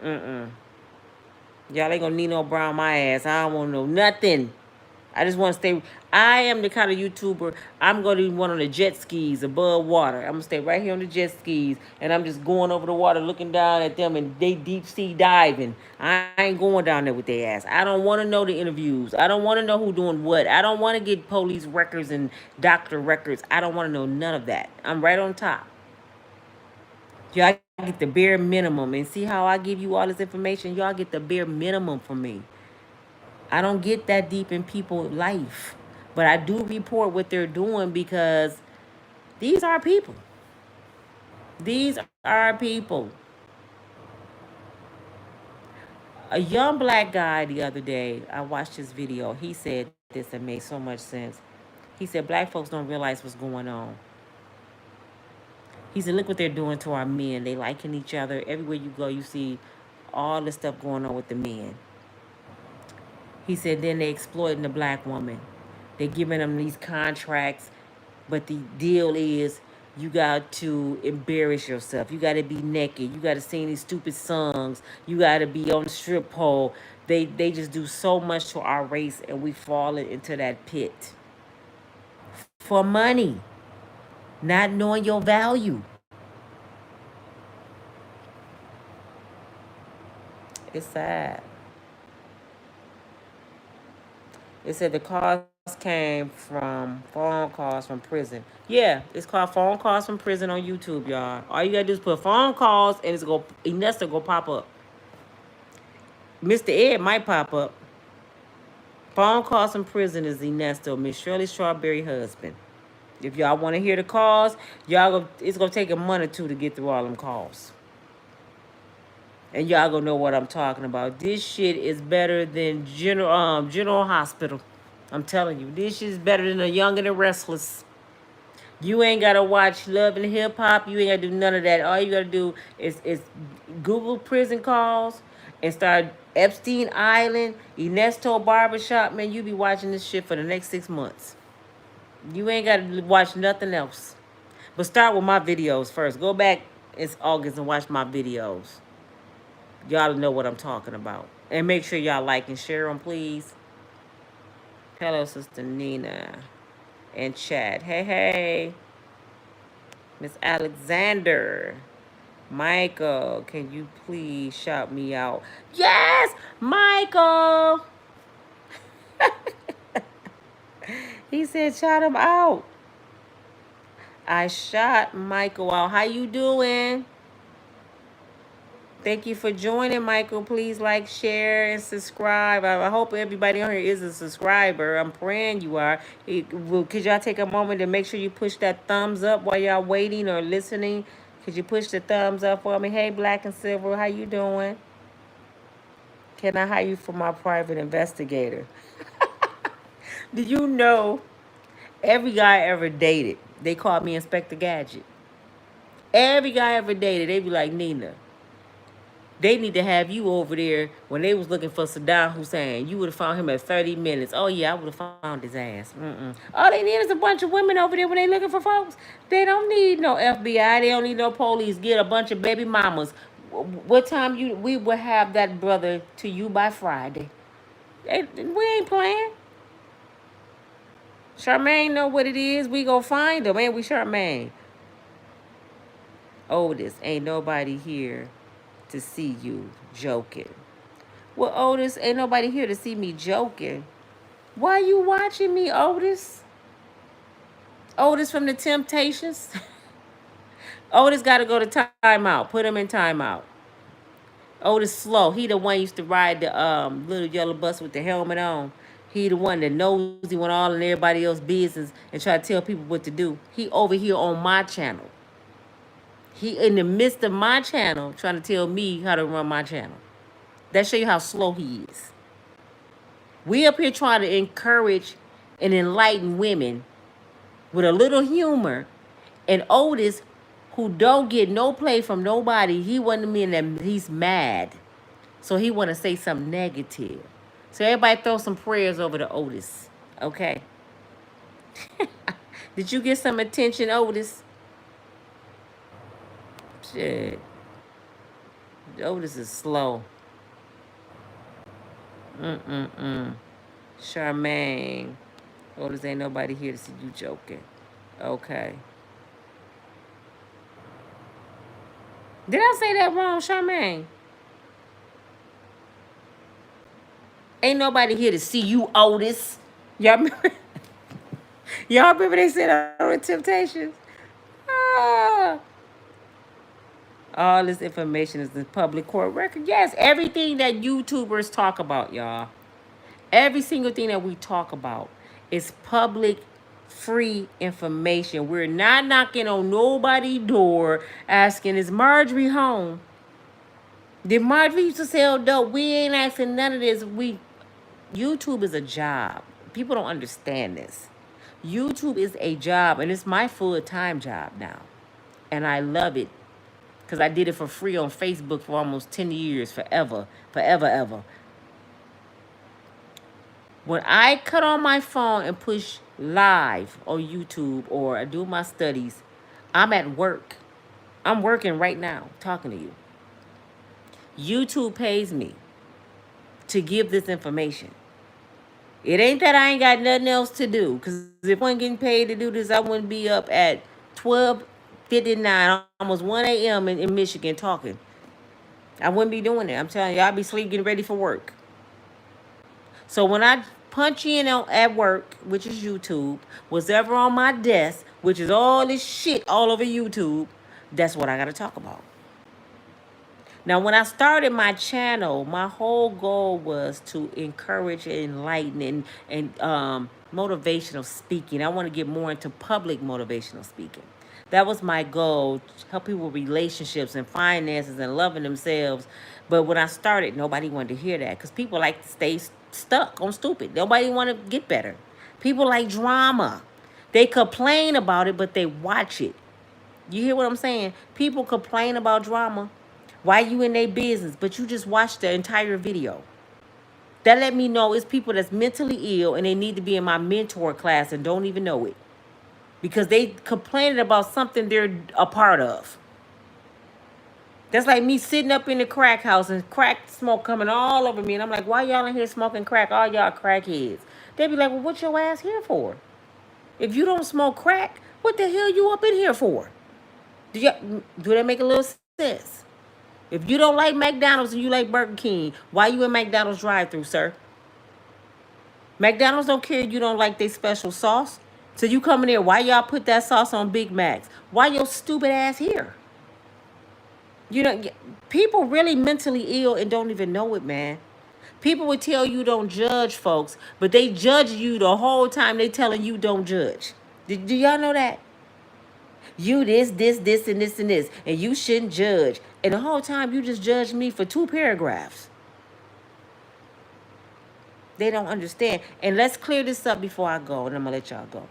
Y'all ain't gonna need no brown my ass. I don't want to know nothing. I just want to stay. I am the kind of YouTuber, I'm going to be one on the jet skis above water. I'm going to stay right here on the jet skis, and I'm just going over the water looking down at them, and they deep sea diving. I ain't going down there with their ass. I don't want to know the interviews. I don't want to know who doing what. I don't want to get police records and doctor records. I don't want to know none of that. I'm right on top. Y'all get the bare minimum. And see how I give you all this information? Y'all get the bare minimum from me. I don't get that deep in people's life. But I do report what they're doing because these are people. These are people. A young black guy the other day, I watched his video. He said this that made so much sense. He said, black folks don't realize what's going on. He said, look what they're doing to our men. They liking each other. Everywhere you go, you see all the stuff going on with the men. He said, then they exploiting the black woman. They're giving them these contracts, but the deal is You got to embarrass yourself. You got to be naked. You got to sing these stupid songs. You got to be on the strip pole. They just do so much to our race, and we fall into that pit for money, not knowing your value. It's sad. It said the calls came from phone calls from prison. Yeah, it's called phone calls from prison on YouTube, y'all. All you gotta do is put phone calls and it's go Ernesto go pop up. Mr. Ed might pop up. Phone calls from prison is Ernesto, Miss Shirley Strawberry husband. If y'all want to hear the calls, it's gonna take a month or two to get through all them calls. And y'all gonna know what I'm talking about. This shit is better than General Hospital. I'm telling you, this shit is better than The Young and the Restless. You ain't gotta watch Love and Hip Hop. You ain't gotta do none of that. All you gotta do is Google prison calls and start Epstein Island, Ernesto Barbershop. Man, you be watching this shit for the next 6 months. You ain't gotta watch nothing else. But start with my videos first. Go back, it's August, and watch my videos. Y'all know what I'm talking about. And make sure y'all like and share them, please. Hello, Sister Nina. And Chad. Hey, hey. Miss Alexander. Michael, can you please shout me out? Yes, Michael. He said shout him out. I shot Michael out. How you doing? Thank you for joining, Michael. Please like, share, and subscribe. I hope everybody on here is a subscriber. I'm praying you are. Could y'all take a moment to make sure you push that thumbs up while y'all waiting or listening? Could you push the thumbs up for me? Hey, Black and Silver, how you doing? Can I hire you for my private investigator? Did you know every guy I ever dated, they called me Inspector Gadget? Every guy I ever dated, they be like, Nina, they need to have you over there when they was looking for Saddam Hussein. You would have found him at 30 minutes. Oh, yeah, I would have found his ass. All they need is a bunch of women over there when they looking for folks. They don't need no FBI. They don't need no police. Get a bunch of baby mamas. What time we will have that brother to you by Friday? We ain't playing. Charmaine know what it is. We go find him. Ain't we, Charmaine? Otis, ain't nobody here to see you joking. Well, Otis, ain't nobody here to see me joking. Why you watching me, Otis? Otis from the Temptations? Otis got to go to timeout. Put him in timeout. Otis slow. He the one used to ride the little yellow bus with the helmet on. He the one that knows he went all in everybody else's business and try to tell people what to do. He over here on my channel. He in the midst of my channel trying to tell me how to run my channel. That show you how slow he is. We up here trying to encourage and enlighten women with a little humor. And Otis, who don't get no play from nobody, he wasn't me in that he's mad. So he want to say something negative. So everybody throw some prayers over to Otis. Okay? Did you get some attention, Otis? Shit. Otis is slow. Charmaine. Otis, ain't nobody here to see you joking. Okay. Did I say that wrong, Charmaine? Ain't nobody here to see you, Otis. Y'all remember? Y'all remember they said on the Temptations? Ah. All this information is in public court record. Yes, everything that YouTubers talk about, y'all. Every single thing that we talk about is public, free information. We're not knocking on nobody's door asking, is Marjorie home? Did Marjorie used to sell dope? We ain't asking none of this. YouTube is a job. People don't understand this. YouTube is a job, and it's my full-time job now. And I love it. Because I did it for free on Facebook for almost 10 years, forever, ever. When I cut on my phone and push live on YouTube or I do my studies, I'm at work. I'm working right now, talking to you. YouTube pays me to give this information. It ain't that I ain't got nothing else to do. Because if I wasn't getting paid to do this, I wouldn't be up at 12:59, almost 1 a.m. In Michigan talking. I wouldn't be doing it. I'm telling you, I'd be sleep getting ready for work. So when I punch in at work, which is YouTube, what's ever on my desk, which is all this shit all over YouTube, that's what I got to talk about. Now, when I started my channel, my whole goal was to encourage and enlighten and motivational speaking. I want to get more into public motivational speaking. That was my goal, to help people with relationships and finances and loving themselves. But when I started, nobody wanted to hear that because people like to stay stuck on stupid. Nobody want to get better. People like drama. They complain about it, but they watch it. You hear what I'm saying? People complain about drama. Why you in their business, but you just watched the entire video. That let me know it's people that's mentally ill and they need to be in my mentor class and don't even know it. Because they complaining about something they're a part of. That's like me sitting up in the crack house and crack smoke coming all over me. And I'm like, why y'all in here smoking crack? All y'all crackheads. They be like, well, what your ass here for? If you don't smoke crack, what the hell you up in here for? Do that make a little sense? If you don't like McDonald's and you like Burger King, why you in McDonald's drive-thru, sir? McDonald's don't care if you don't like their special sauce. So you come in there, why y'all put that sauce on Big Macs? Why your stupid ass here? You know, people really mentally ill and don't even know it, man. People would tell you don't judge folks, but they judge you the whole time they telling you don't judge. Do y'all know that? You this, and this, and this, and you shouldn't judge. And the whole time you just judge me for 2 paragraphs. They don't understand. And let's clear this up before I go, and I'm going to let y'all go.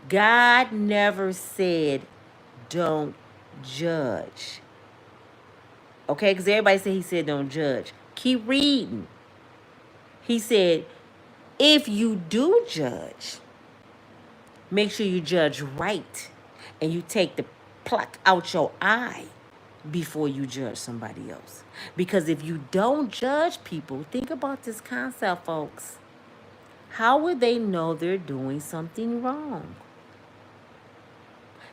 God never said don't judge. Okay? Because everybody said he said don't judge. Keep reading. He said, if you do judge, make sure you judge right. And you take the pluck out your eye before you judge somebody else. Because if you don't judge people, think about this concept, folks. How would they know they're doing something wrong?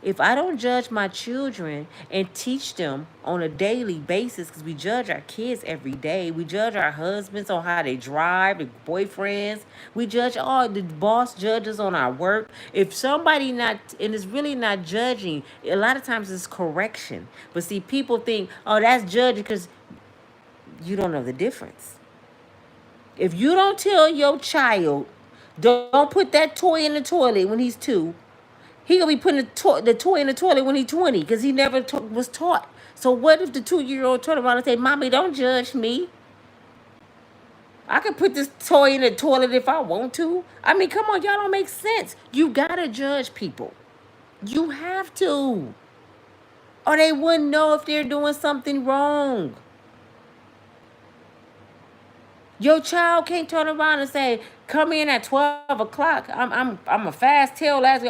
If I don't judge my children and teach them on a daily basis, because we judge our kids every day, we judge our husbands on how they drive, the boyfriends, we judge all the boss judges on our work. If somebody not, and it's really not judging, a lot of times it's correction. But see, people think, oh, that's judging because you don't know the difference. If you don't tell your child, don't put that toy in the toilet when he's 2, he gonna be putting the toy in the toilet when he's 20 because he never was taught. So what if the 2-year-old turn around and say, "Mommy, don't judge me. I can put this toy in the toilet if I want to." I mean, come on, y'all don't make sense. You gotta judge people. You have to, or they wouldn't know if they're doing something wrong. Your child can't turn around and say, "Come in at 12 o'clock. I'm a fast tail last."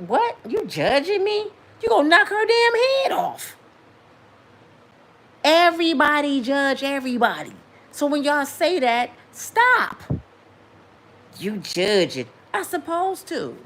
What? You judging me? You gonna knock her damn head off? Everybody judge everybody. So when y'all say that, stop. You judge it. I supposed to.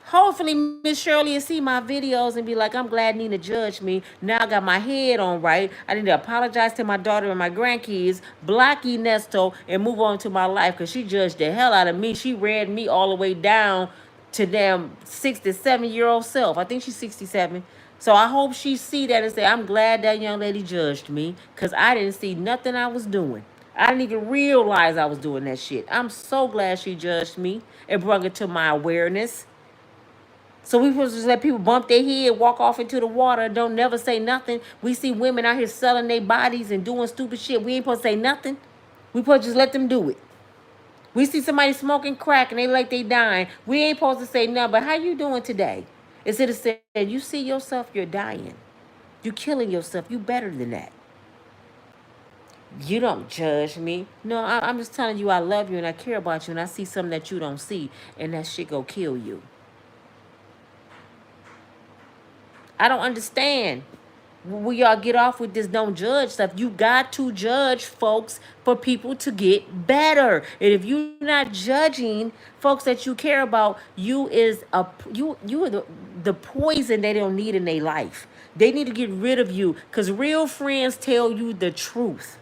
Hopefully, Miss Shirley will see my videos and be like, I'm glad Nina judged me. Now I got my head on right. I need to apologize to my daughter and my grandkids, block Ernesto, and move on to my life because she judged the hell out of me. She read me all the way down to damn 67-year-old self. I think she's 67. So I hope she see that and say, I'm glad that young lady judged me because I didn't see nothing I was doing. I didn't even realize I was doing that shit. I'm so glad she judged me and brought it to my awareness. So we supposed to just let people bump their head, walk off into the water, don't never say nothing. We see women out here selling their bodies and doing stupid shit. We ain't supposed to say nothing. We supposed to just let them do it. We see somebody smoking crack and they like they dying. We ain't supposed to say nothing. But how you doing today? Instead of saying, you see yourself, you're dying. You're killing yourself. You better than that. You don't judge me. No, I'm just telling you I love you and I care about you and I see something that you don't see and that shit go kill you. I don't understand. We y'all get off with this don't judge stuff. You got to judge folks for people to get better. And if you're not judging folks that you care about, you are the poison they don't need in their life. They need to get rid of you because real friends tell you the truth.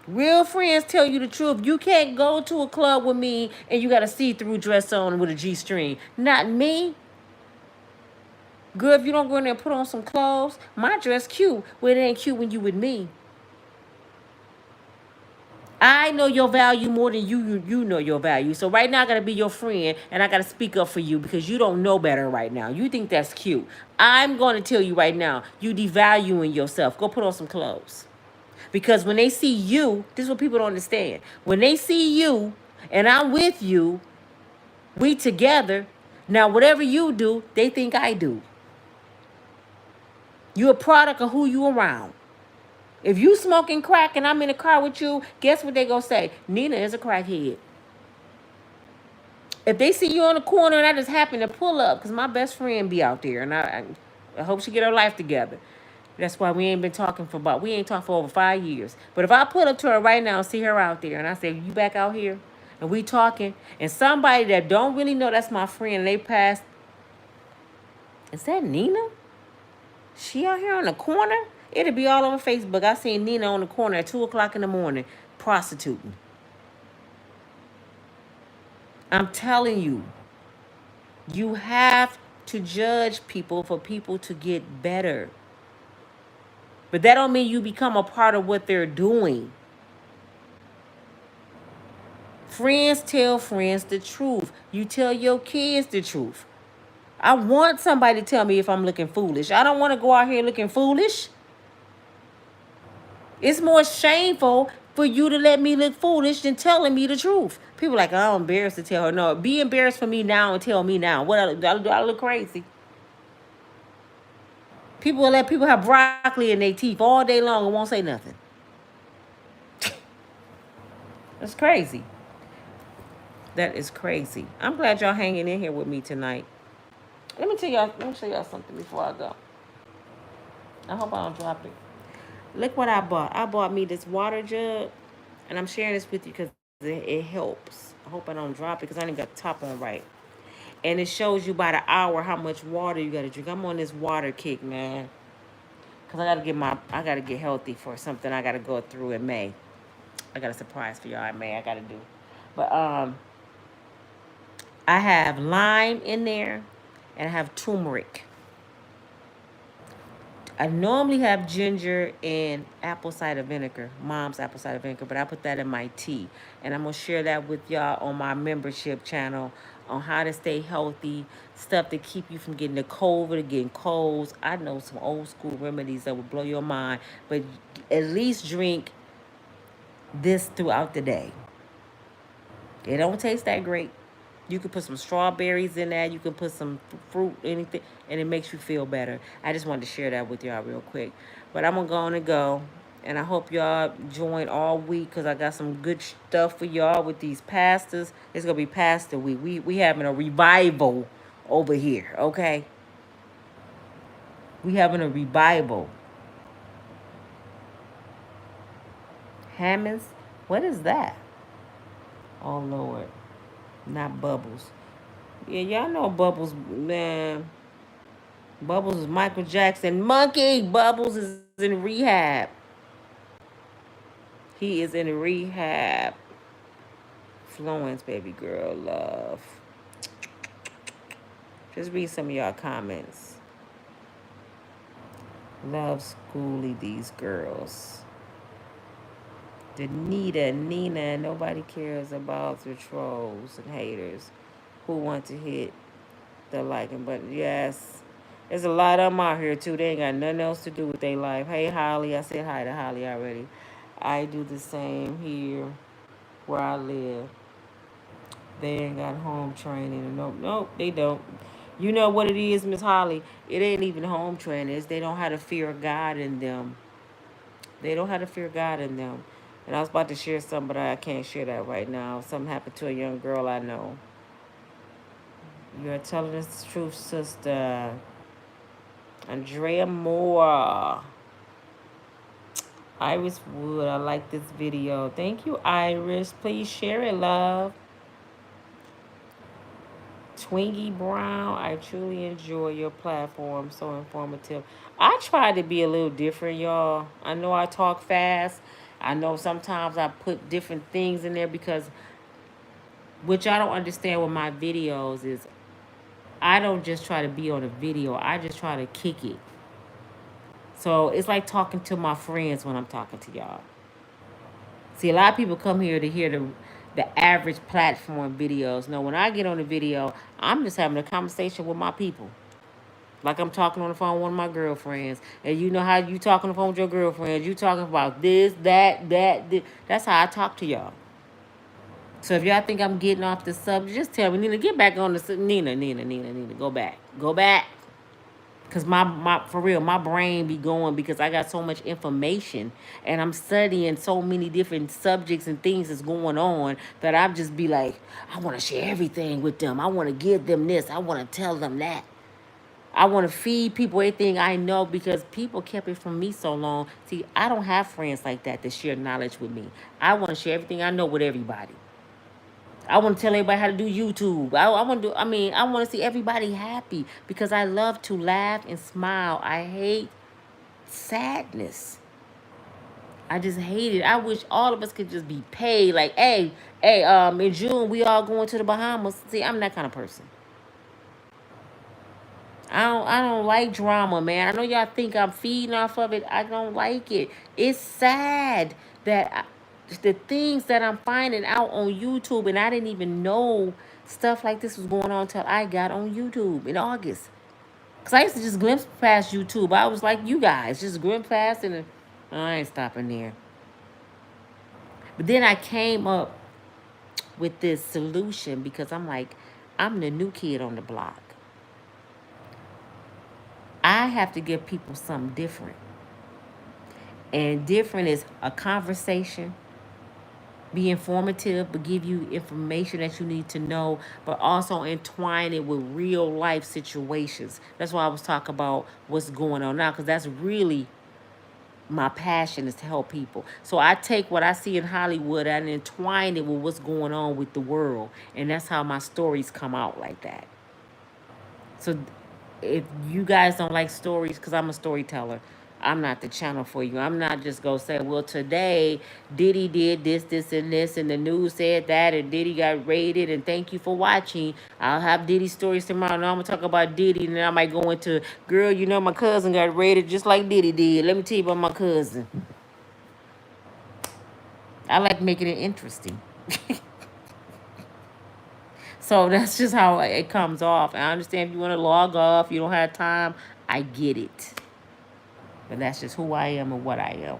Real friends tell you the truth. You can't go to a club with me and you got a see-through dress on with a G-string. Not me. Girl, if you don't go in there and put on some clothes, my dress cute. Well, it ain't cute when you with me. I know your value more than you know your value. So right now I gotta be your friend and I gotta speak up for you because you don't know better right now. You think that's cute. I'm gonna tell you right now, you devaluing yourself. Go put on some clothes. Because when they see you, this is what people don't understand. When they see you and I'm with you, we together, now whatever you do, they think I do. You're a product of who you around. If you smoking crack and I'm in the car with you, guess what they gonna say? Nina is a crackhead. If they see you on the corner and I just happen to pull up, because my best friend be out there, and I hope she get her life together. That's why we ain't talking for over 5 years. But if I pull up to her right now and see her out there, and I say, you back out here? And we talking, and somebody that don't really know that's my friend, and they pass, is that Nina? She out here on the corner? It'll be all over Facebook. I seen Nina on the corner at 2 o'clock in the morning prostituting. I'm telling you, you have to judge people for people to get better. But that don't mean you become a part of what they're doing. Friends tell friends the truth. You tell your kids the truth. I want somebody to tell me if I'm looking foolish. I don't want to go out here looking foolish. It's more shameful for you to let me look foolish than telling me the truth. People like, oh, I'm embarrassed to tell her. No, be embarrassed for me now and tell me now. What do I look crazy? People will let people have broccoli in their teeth all day long and won't say nothing. That's crazy. That is crazy. I'm glad y'all hanging in here with me tonight. Let me show y'all something before I go. I hope I don't drop it. Look what I bought. I bought me this water jug, and I'm sharing this with you because it helps. I hope I don't drop it because I didn't got the top on right. And it shows you by the hour how much water you got to drink. I'm on this water kick, man. Because I got to get healthy for something I got to go through in May. I got a surprise for y'all in May I got to do. But I have lime in there, and I have turmeric. I normally have ginger and apple cider vinegar, mom's apple cider vinegar, but I put that in my tea. And I'm going to share that with y'all on my membership channel on how to stay healthy, stuff to keep you from getting the COVID or getting colds. I know some old school remedies that will blow your mind, but at least drink this throughout the day. It don't taste that great. You can put some strawberries in that. You can put some fruit, anything, and it makes you feel better. I just wanted to share that with y'all real quick. But I'm going to go on and go. And I hope y'all join all week because I got some good stuff for y'all with these pastors. It's going to be pastor week. We having a revival over here, okay? We having a revival. Hammonds? What is that? Oh, Lord. Not Bubbles. Yeah, y'all know Bubbles, man. Bubbles is Michael Jackson. Monkey! Bubbles is in rehab. He is in rehab. Florence, baby girl, love. Just read some of y'all comments. Love Schooly, these girls. Nina, nobody cares about the trolls and haters who want to hit the liking button. Yes, there's a lot of them out here too. They ain't got nothing else to do with their life. Hey, Holly, I said hi to Holly already. I do the same here where I live. They ain't got home training. Nope, they don't. You know what it is, Miss Holly? It ain't even home training. It's they don't have the fear of God in them. They don't have the fear of God in them. And I was about to share something, but I can't share that right now. Something happened to a young girl I know. You're telling us the truth, sister. Andrea Moore. Iris Wood, I like this video. Thank you, Iris. Please share it, love. Twingie Brown, I truly enjoy your platform. So informative. I try to be a little different, y'all. I know I talk fast. I know sometimes I put different things in there because what y'all don't understand with my videos is I don't just try to be on a video. I just try to kick it. So it's like talking to my friends when I'm talking to y'all. See, a lot of people come here to hear the average platform videos. No, when I get on the video, I'm just having a conversation with my people. Like I'm talking on the phone with one of my girlfriends. And you know how you talk on the phone with your girlfriends. You talking about this, that, this. That's how I talk to y'all. So if y'all think I'm getting off the subject, just tell me, Nina, get back on the Nina, go back. Go back. Cause my for real, my brain be going because I got so much information and I'm studying so many different subjects and things that's going on that I just be like, I want to share everything with them. I want to give them this. I want to tell them that. I want to feed people everything I know because people kept it from me so long. See, I don't have friends like that share knowledge with me. I want to share everything I know with everybody. I want to tell everybody how to do YouTube. I want to do, I want to see everybody happy because I love to laugh and smile. I hate sadness. I just hate it. I wish all of us could just be paid. Like, hey, in June we all going to the Bahamas. See, I'm that kind of person. I don't like drama, man. I know y'all think I'm feeding off of it. I don't like it. It's sad that the things that I'm finding out on YouTube, and I didn't even know stuff like this was going on until I got on YouTube in August. Cause I used to just glimpse past YouTube. I was like you guys, just glimpse past and I ain't stopping there. But then I came up with this solution because I'm like, I'm the new kid on the block. I have to give people something different. And different is a conversation, be informative, but give you information that you need to know, but also entwine it with real life situations. That's why I was talking about what's going on now, because that's really my passion, is to help people. So I take what I see in Hollywood and entwine it with what's going on with the world. And that's how my stories come out like that. So if you guys don't like stories, because I'm a storyteller, I'm not the channel for you. I'm not just going to say, well, today Diddy did this, and this, and the news said that, and Diddy got raided, and thank you for watching. I'll have Diddy stories tomorrow. Now I'm going to talk about Diddy, and then I might go into, girl, you know my cousin got raided just like Diddy did. Let me tell you about my cousin. I like making it interesting. So that's just how it comes off. I understand if you want to log off, you don't have time. I get it. But that's just who I am and what I am.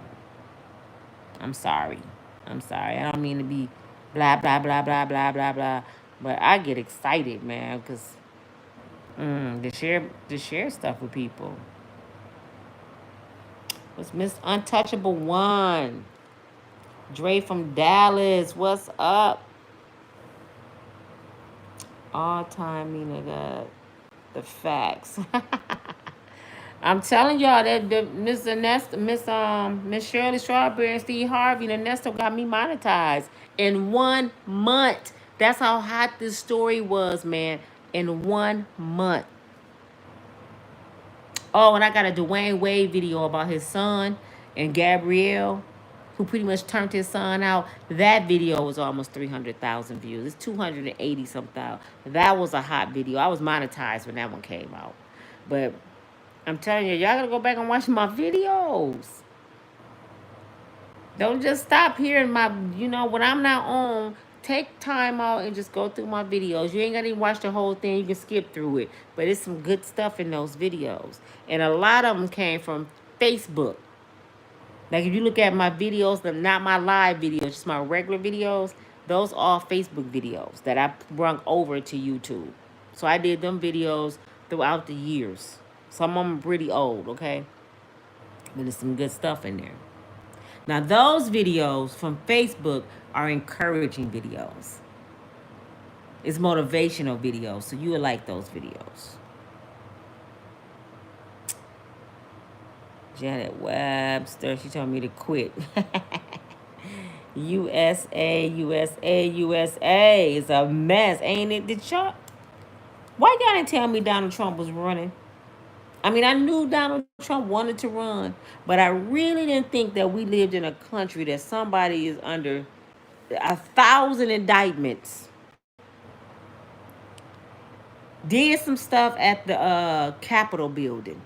I'm sorry. I'm sorry. I don't mean to be blah, blah, blah, blah, blah, blah, blah. But I get excited, man, because to share stuff with people. What's Miss Untouchable One? Dre from Dallas. What's up? All time, nigga. The facts. I'm telling y'all that the Miss Ernesto, Miss Shirley Strawberry and Steve Harvey and Ernesto got me monetized in 1 month. That's how hot this story was, man. In 1 month. Oh, and I got a Dwayne Wade video about his son and Gabrielle, who pretty much turned his son out. That video was almost 300,000 views. It's 280 something. That was a hot video. I was monetized when that one came out. But I'm telling you, y'all gotta go back and watch my videos. Don't just stop hearing my, when I'm not on, take time out and just go through my videos. You ain't gotta even watch the whole thing. You can skip through it. But it's some good stuff in those videos. And a lot of them came from Facebook. Like if you look at my videos, not my live videos, just my regular videos, those are Facebook videos that I brought over to YouTube. So I did them videos throughout the years. Some of them pretty old, okay? But there's some good stuff in there. Now those videos from Facebook are encouraging videos. It's motivational videos, so you would like those videos. Janet Webster, she told me to quit. USA, USA, USA. It's a mess, ain't it? Did y'all? Why y'all didn't tell me Donald Trump was running? I mean, I knew Donald Trump wanted to run, but I really didn't think that we lived in a country that somebody is under 1,000 indictments. Did some stuff at the Capitol building.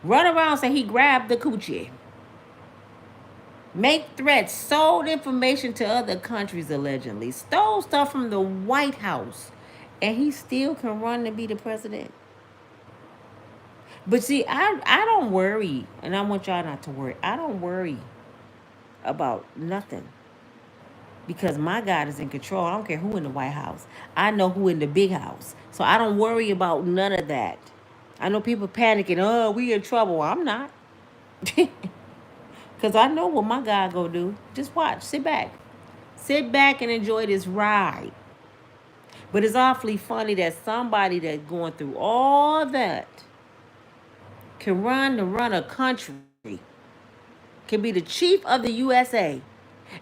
Run around say he grabbed the coochie. Make threats, sold information to other countries allegedly, stole stuff from the White House, and he still can run to be the president. But see, I don't worry, and I want y'all not to worry. I don't worry about nothing because my God is in control. I don't care who in the White House. I know who in the big house. So I don't worry about none of that. I know people panicking, oh, we in trouble. I'm not. Because I know what my God gonna do. Just watch. Sit back. Sit back and enjoy this ride. But it's awfully funny that somebody that's going through all that can run a country, can be the chief of the USA,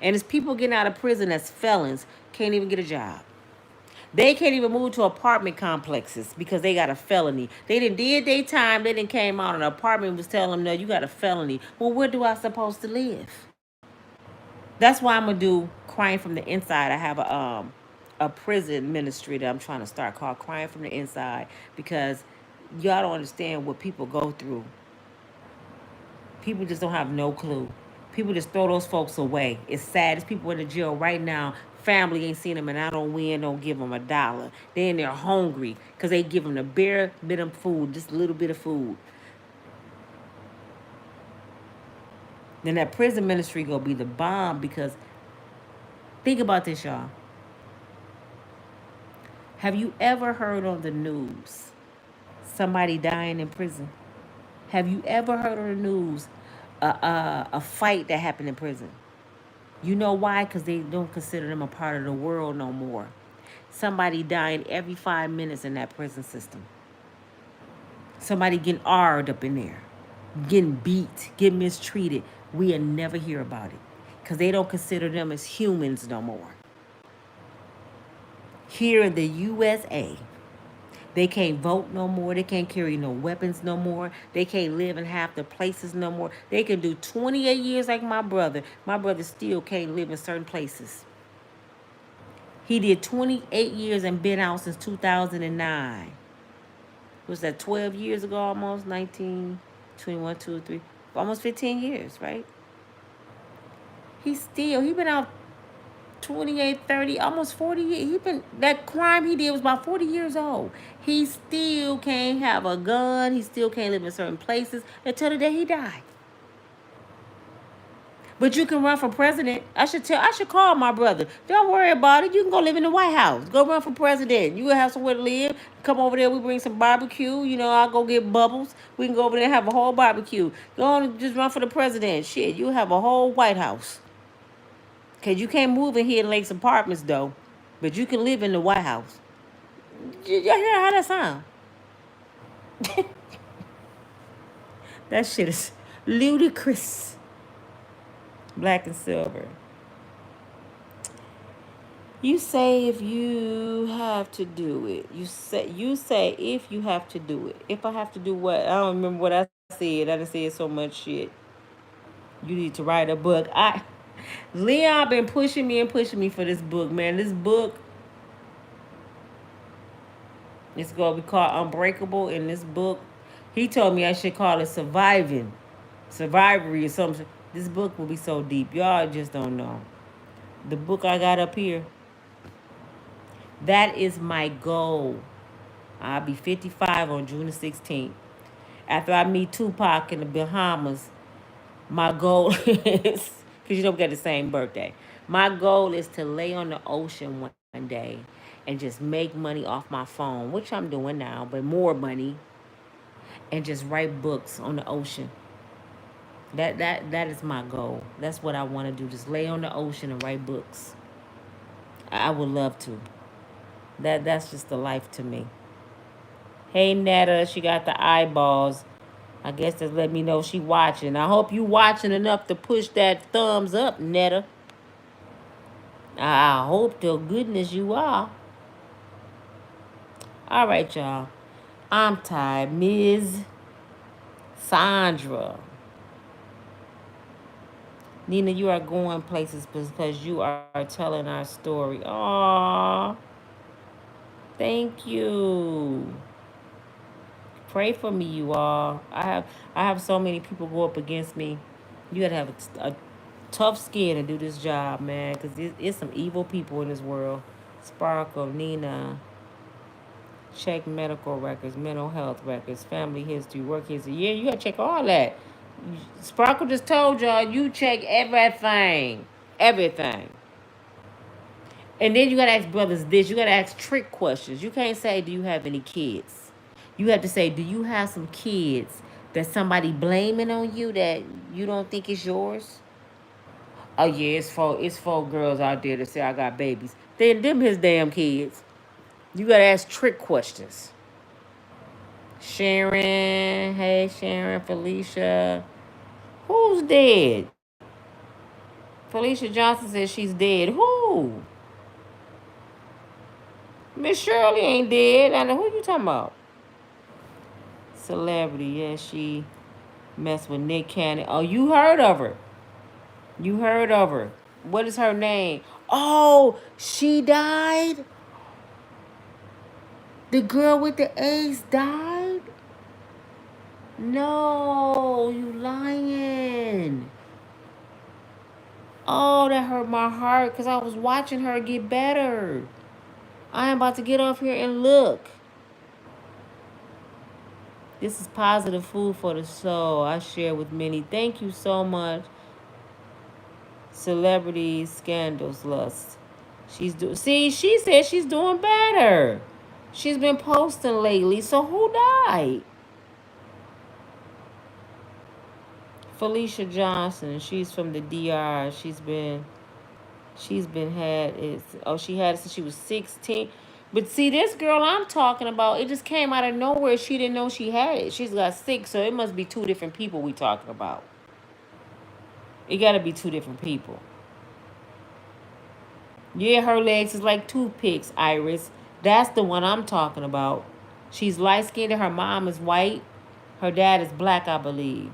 and it's people getting out of prison as felons, can't even get a job. They can't even move to apartment complexes because they got a felony. They did their time, they didn't came out, and the apartment was telling them, no, you got a felony. Well, where do I supposed to live? That's why I'm gonna do Crying from the Inside. I have a prison ministry that I'm trying to start called Crying from the Inside because y'all don't understand what people go through. People just don't have no clue. People just throw those folks away. It's sad. There's people in the jail right now. Family ain't seen them, and I don't win. Don't give them $1. They in there hungry because they give them the bare bit of food, just a little bit of food. Then that prison ministry gonna be the bomb because think about this, y'all. Have you ever heard on the news somebody dying in prison? Have you ever heard on the news a fight that happened in prison? You know why? Because they don't consider them a part of the world no more. Somebody dying every 5 minutes in that prison system. Somebody getting arred up in there, getting beat, getting mistreated. We'll never hear about it because they don't consider them as humans no more. Here in the USA, they can't vote no more. They can't carry no weapons no more. They can't live in half the places no more. They can do 28 years like my brother. My brother still can't live in certain places. He did 28 years and been out since 2009. Was that 12 years ago almost? 19, 21, 2, 3, almost 15 years, right? He been out 28, 30, almost 40 years. That crime he did was about 40 years old. He still can't have a gun. He still can't live in certain places until the day he died. But you can run for president. I should call my brother. Don't worry about it. You can go live in the White House. Go run for president. You will have somewhere to live. Come over there. We bring some barbecue. You know, I'll go get bubbles. We can go over there and have a whole barbecue. Go on and just run for the president. Shit, you have a whole White House. Because you can't move in here in Lakes Apartments, though. But you can live in the White House. Y'all hear how that sound? That shit is ludicrous. Black and silver. You say if you have to do it. You say if you have to do it. If I have to do what? I don't remember what I said. I done said so much shit. You need to write a book. Leon been pushing me for this book, man. This book is gonna be called Unbreakable. In this book, he told me I should call it Survivory or something. This book will be so deep. Y'all just don't know. The book I got up here, that is my goal. I'll be 55 on June the 16th. After I meet Tupac in the Bahamas, my goal is, because you know we got the same birthday. My goal is to lay on the ocean one day and just make money off my phone, which I'm doing now, but more money, and just write books on the ocean. That is my goal. That's what I want to do. Just lay on the ocean and write books. I would love to. That's just the life to me. Hey Netta, she got the eyeballs. I guess that's let me know she watching. I hope you watching enough to push that thumbs up, Netta. I hope to goodness you are. All right, y'all. I'm tired. Ms. Sandra. Nina, you are going places because you are telling our story. Aww. Thank you. Pray for me, you all. I have so many people go up against me. You gotta have a tough skin to do this job, man, because it's some evil people in this world. Sparkle, Nina, check medical records, mental health records, family history, work history. Yeah, you gotta check all that. Sparkle just told y'all you check everything. Everything. And then you gotta ask brothers this. You gotta ask trick questions. You can't say, do you have any kids? You have to say, do you have some kids that somebody blaming on you that you don't think is yours? Oh yeah, it's four girls out there that say I got babies. Then them his damn kids. You gotta ask trick questions. Sharon, hey Sharon, Felicia. Who's dead? Felicia Johnson says she's dead. Who? Miss Shirley ain't dead. I know who you talking about. Celebrity, yeah, she messed with Nick Cannon. Oh, you heard of her. You heard of her. What is her name? Oh, she died? The girl with the AIDS died? No, you lying. Oh, that hurt my heart because I was watching her get better. I am about to get off here and look. This is positive food for the soul. I share with many. Thank you so much. Celebrities, scandals, lust. See, she said she's doing better. She's been posting lately. So who died? Felicia Johnson. She's from the DR. She's been had it. Oh, she had it since she was 16. But see, this girl I'm talking about, it just came out of nowhere. She didn't know she had it. She's got sick, so it must be two different people we talking about. It got to be two different people. Yeah, her legs is like toothpicks, Iris. That's the one I'm talking about. She's light skinned. Her mom is white. Her dad is black, I believe.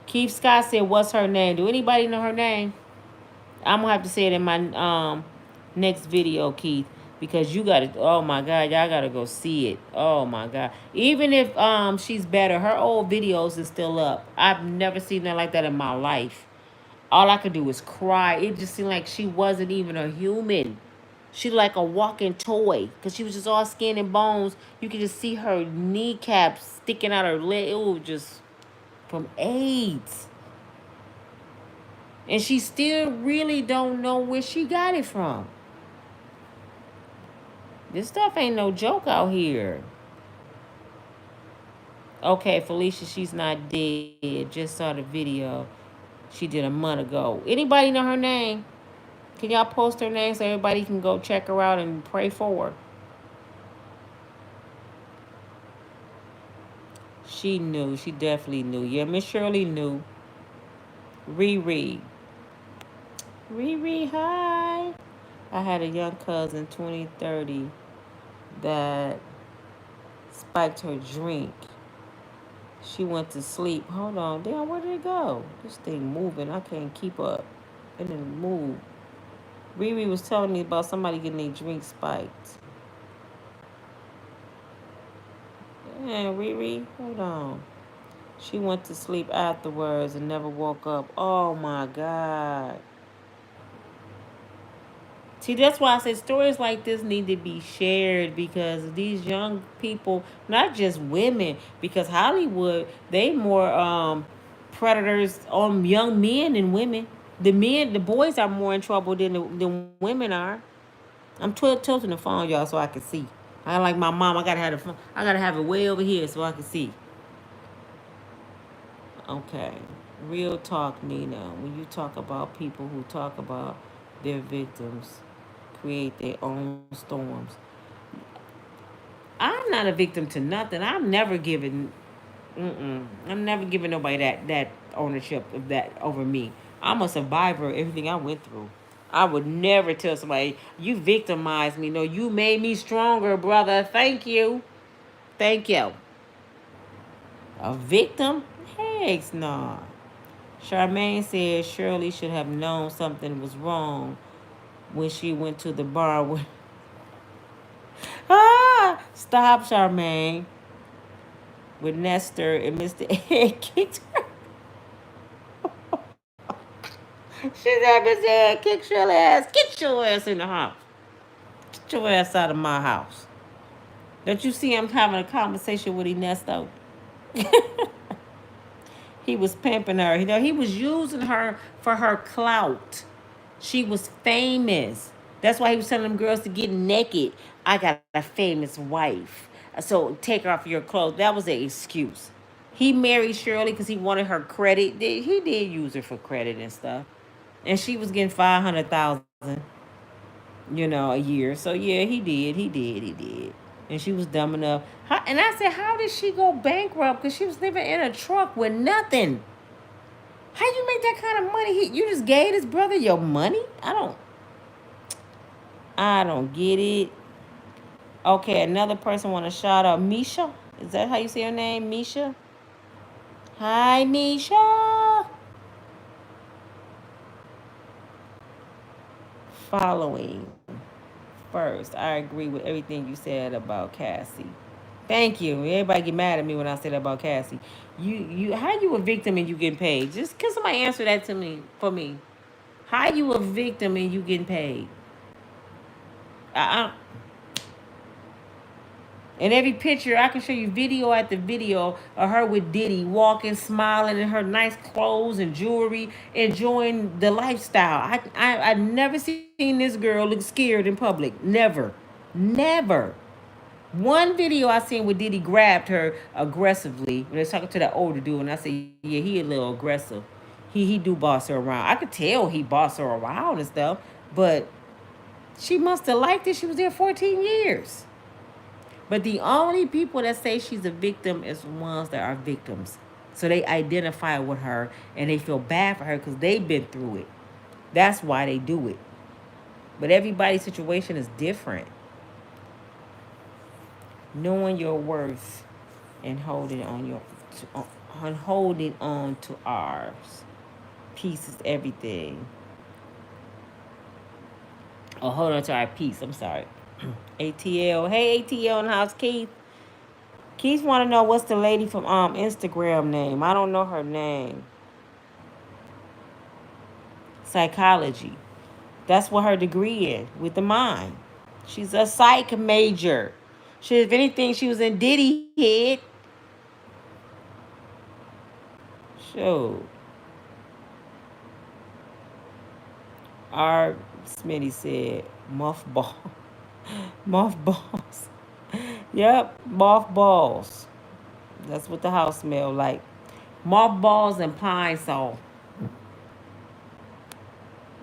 Keith Scott said, "What's her name?" Do anybody know her name? I'm gonna have to say it in my next video, Keith, because you gotta. Oh my God, y'all gotta go see it. Oh my God. Even if she's better, her old videos is still up. I've never seen nothing like that in my life. All I could do was cry. It just seemed like she wasn't even a human. She like a walking toy because she was just all skin and bones. You could just see her kneecaps sticking out her leg. It was just from AIDS. And she still really don't know where she got it from. This stuff ain't no joke out here. Okay, Felicia, she's not dead. Just saw the video she did a month ago. Anybody know her name? Can y'all post her name so everybody can go check her out and pray for her? She knew. She definitely knew. Yeah, Miss Shirley knew. Riri. Riri, hi. I had a young cousin, 2030, that spiked her drink. She went to sleep. Hold on. Damn, where did it go? This thing moving. I can't keep up. It didn't move. Riri was telling me about somebody getting their drink spiked. Yeah, Riri, hold on. She went to sleep afterwards and never woke up. Oh my God. See, that's why I said stories like this need to be shared because these young people, not just women, because Hollywood, they more predators on young men than women. The boys are more in trouble than women are. I'm tilting the phone, y'all, so I can see. I like my mom. I gotta have it way over here so I can see. Okay, real talk, Nina. When you talk about people who talk about their victims, create their own storms. I'm not a victim to nothing. I've never given. I'm never giving nobody that ownership of that over me. I'm a survivor of everything I went through. I would never tell somebody, you victimized me. No, you made me stronger, brother. Thank you. Thank you. A victim? Heck no. Charmaine said Shirley should have known something was wrong when she went to the bar with. Stop, Charmaine. With Nestor and Mr. Ed kicked her. She said, Mr. Ed kicked Shirley's ass. Get your ass in the house. Get your ass out of my house. Don't you see I'm having a conversation with Ernesto? He was pimping her. You know, he was using her for her clout. She was famous. That's why he was telling them girls to get naked. I got a famous wife. So take off your clothes. That was an excuse. He married Shirley because he wanted her credit. He did use her for credit and stuff. And she was getting 500,000, a year. So yeah, he did. And she was dumb enough. And I said, how did she go bankrupt? Because she was living in a truck with nothing. How you make that kind of money? You just gave this brother your money? I don't get it. Okay, another person want to shout out Misha. Is that how you say your name, Misha? Hi, Misha. Following. First, I agree with everything you said about Cassie. Thank you. Everybody get mad at me when I say that about Cassie. How you a victim and you getting paid? Just can somebody answer that to me for me? How you a victim and you getting paid? I, And every picture, I can show you video after video of her with Diddy walking, smiling in her nice clothes and jewelry, enjoying the lifestyle. I never seen this girl look scared in public. Never. Never. One video I seen where Diddy grabbed her aggressively when they was talking to that older dude, and I said, yeah, he a little aggressive. He do boss her around. I could tell he bossed her around and stuff, but she must have liked it. She was there 14 years. But the only people that say she's a victim is ones that are victims. So they identify with her and they feel bad for her because they've been through it. That's why they do it. But everybody's situation is different. Knowing your worth and holding on to ours. Peace is everything. Oh, hold on to our peace. I'm sorry. ATL. Hey, ATL in the house, Keith. Keith want to know what's the lady from Instagram name. I don't know her name. Psychology. That's what her degree in, with the mind. She's a psych major. If anything, she was in Diddy head. Sure. R. Smitty said, mothball. Mothballs. Yep, mothballs. That's what the house smelled like. Mothballs and pine saw.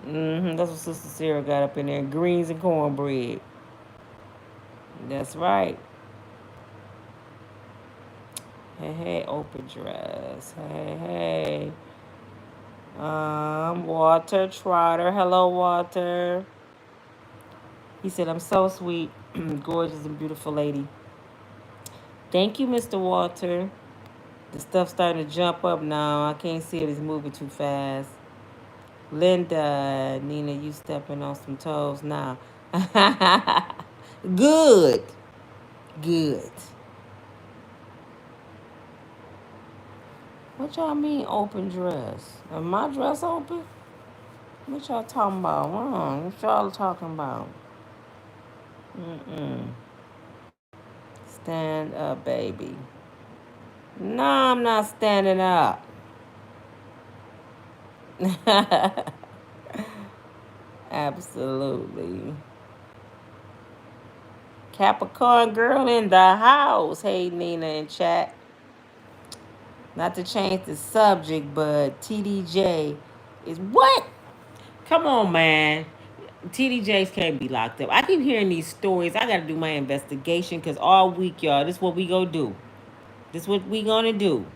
That's what Sister Sarah got up in there. Greens and cornbread. That's right. Hey, open dress. Hey. Walter Trotter. Hello, Walter. He said, I'm so sweet, gorgeous, and beautiful lady. Thank you, Mr. Walter. The stuff's starting to jump up now. I can't see it. It's moving too fast. Linda, Nina, you stepping on some toes now. Good. What y'all mean open dress? Is my dress open? What y'all talking about? What y'all talking about? Stand up, baby. No, I'm not standing up. Absolutely. Capricorn girl in the house. Hey, Nina in chat. Not to change the subject, but TDJ is what? Come on, man. TDJs can't be locked up. I keep hearing these stories. I got to do my investigation because all week, y'all, this is what we go do. This is what we gonna do.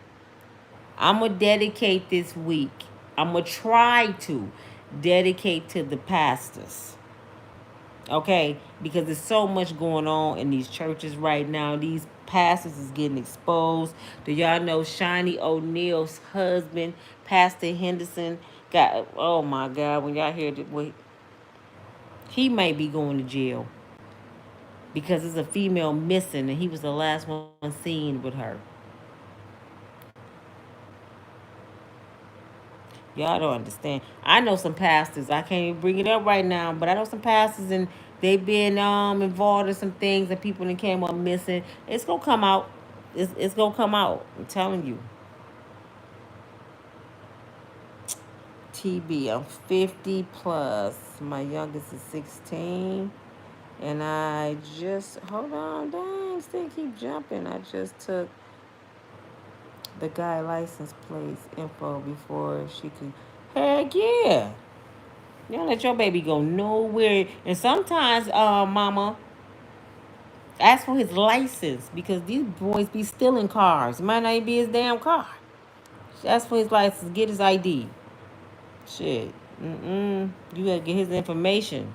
I'm gonna dedicate this week. I'm gonna try to dedicate to the pastors. Okay, because there's so much going on in these churches right now. These pastors is getting exposed. Do y'all know Shiny O'Neal's husband, Pastor Henderson, got, oh my God, when y'all hear that, wait, he may be going to jail because there's a female missing and he was the last one seen with her. Y'all don't understand. I know some pastors. I can't even bring it up right now, but I know some pastors and they've been involved in some things and people that came up missing. It's gonna come out. It's gonna come out. I'm telling you. TB, I'm 50 plus. My youngest is 16. And I just, hold on, dang, still keep jumping. I just took the guy license plates info before she could. Heck yeah. You don't let your baby go nowhere. And sometimes, mama, ask for his license because these boys be stealing cars. It might not even be his damn car. Ask for his license, get his ID. Shit. You gotta get his information.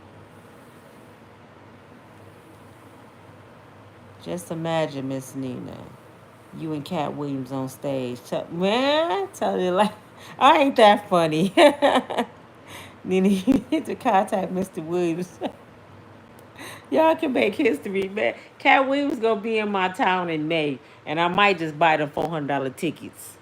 Just imagine, Miss Nina, you and Cat Williams on stage. Man, tell you like, I ain't that funny. Nina, you need to contact Mr. Williams. Y'all can make history, man. Cat Williams gonna be in my town in May, and I might just buy the $400 tickets.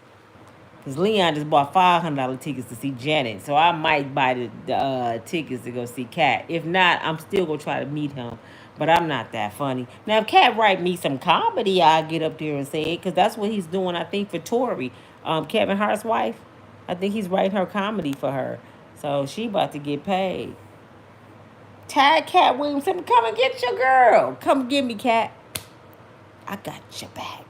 Cause Leon just bought $500 tickets to see Janet, so I might buy the tickets to go see Cat. If not, I'm still gonna try to meet him, but I'm not that funny. Now, if Cat write me some comedy, I'll get up there and say it, cause that's what he's doing. I think for Tori, Kevin Hart's wife. I think he's writing her comedy for her, so she about to get paid. Tag Cat Williams, come and get your girl. Come get me, Cat. I got your back.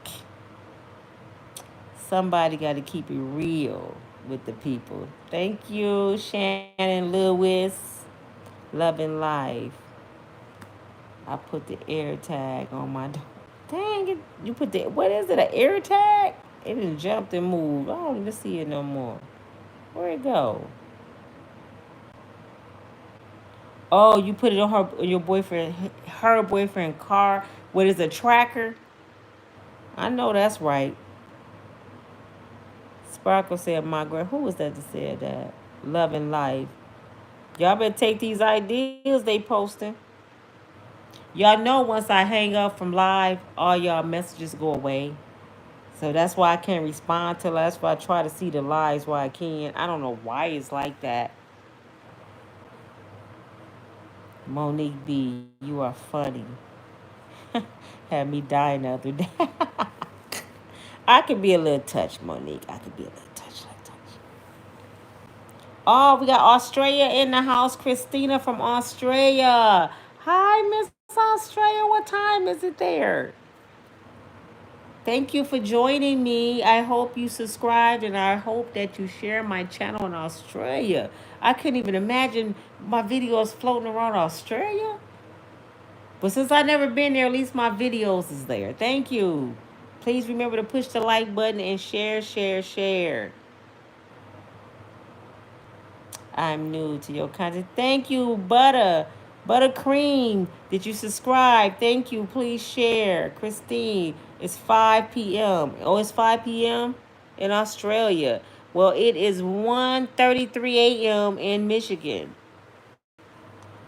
Somebody got to keep it real with the people. Thank you, Shannon Lewis. Loving life. I put the air tag on my door. Dang it. You put the, what is it, an air tag? It didn't jump and move. I don't even see it no more. Where'd it go? Oh, you put it on her, your boyfriend, her boyfriend car. What is a tracker? I know that's right. Sparkle said, my girl. Who was that said that? Loving life. Y'all better take these ideas they posting. Y'all know once I hang up from live, all y'all messages go away. So that's why I can't respond till that's why I try to see the lives while I can. I don't know why it's like that. Monique B, you are funny. Had me dying the other day. I could be a little touched, Monique. I could be a little touched. Oh, we got Australia in the house. Christina from Australia. Hi, Miss Australia. What time is it there? Thank you for joining me. I hope you subscribed and I hope that you share my channel in Australia. I couldn't even imagine my videos floating around Australia. But since I've never been there, at least my videos is there. Thank you. Please remember to push the like button and share, share, share. I'm new to your content. Thank you, Buttercream. Did you subscribe? Thank you. Please share. Christine, it's 5 p.m. Oh, it's 5 p.m. in Australia. Well, it is 1:33 a.m. in Michigan.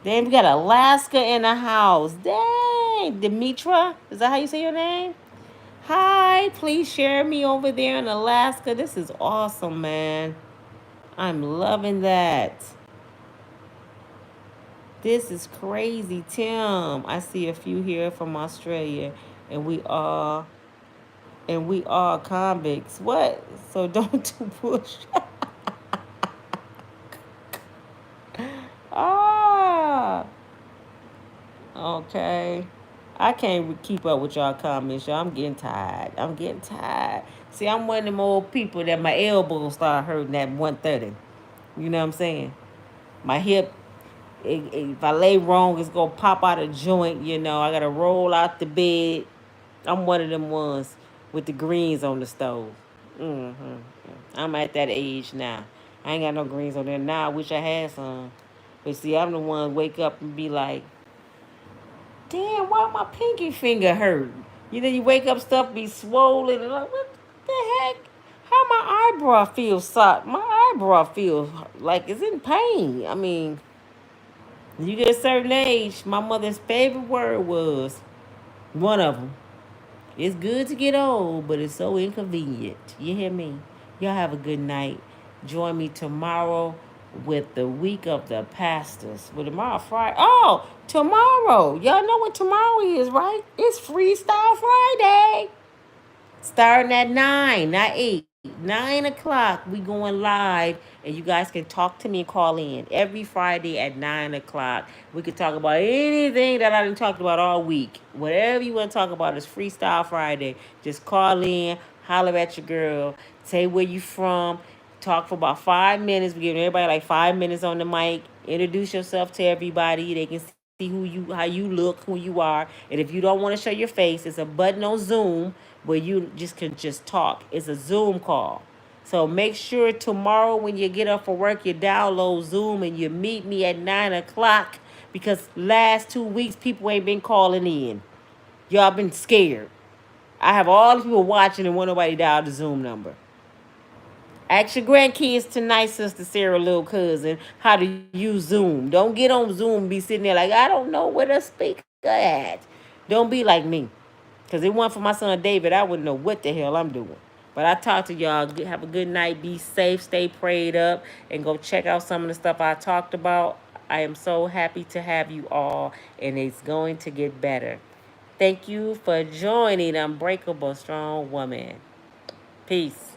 Then we got Alaska in the house. Dang, Demetra, is that how you say your name? Hi, please share me over there in Alaska. This is awesome, man. I'm loving that. This is crazy, Tim. I see a few here from Australia, and we are convicts. What? So don't do push. Ah. Okay. I can't keep up with y'all comments, y'all. I'm getting tired. See, I'm one of them old people that my elbows start hurting at 1:30. You know what I'm saying? My hip, if I lay wrong, it's going to pop out a joint, you know. I got to roll out the bed. I'm one of them ones. with the greens on the stove. I'm at that age now. I ain't got no greens on there now. I wish I had some. But see, I'm the one wake up and be like, damn, why my pinky finger hurt? You know, you wake up, stuff be swollen, and like, what the heck? How my eyebrow feels soft? My eyebrow feels like it's in pain. I mean, you get a certain age, my mother's favorite word was one of them. It's good to get old, but it's so inconvenient. You hear me? Y'all have a good night. Join me tomorrow with the week of the pastors. Well, tomorrow Friday. Oh, tomorrow. Y'all know what tomorrow is, right? It's Freestyle Friday. Starting at 9, not 8. 9 o'clock, we going live, and you guys can talk to me and call in every Friday at 9 o'clock. We can talk about anything that I didn't talk about all week. Whatever you want to talk about is Freestyle Friday. Just call in, holler at your girl, say where you from, talk for about 5 minutes. We giving everybody like 5 minutes on the mic. Introduce yourself to everybody. They can see who you, how you look, who you are. And if you don't want to show your face, it's a button on Zoom where you just can just talk. It's a Zoom call. So make sure tomorrow when you get up for work, you download Zoom and you meet me at 9 o'clock, because last 2 weeks people ain't been calling in. Y'all been scared. I have all the people watching and want nobody dial the Zoom number. Ask your grandkids tonight, Sister Sarah, little cousin, how to use Zoom. Don't get on Zoom and be sitting there like, I don't know where to speak at. Don't be like me. Because it wasn't for my son David, I wouldn't know what the hell I'm doing. But I talk to y'all. Have a good night. Be safe. Stay prayed up. And go check out some of the stuff I talked about. I am so happy to have you all. And it's going to get better. Thank you for joining Unbreakable Strong Woman. Peace.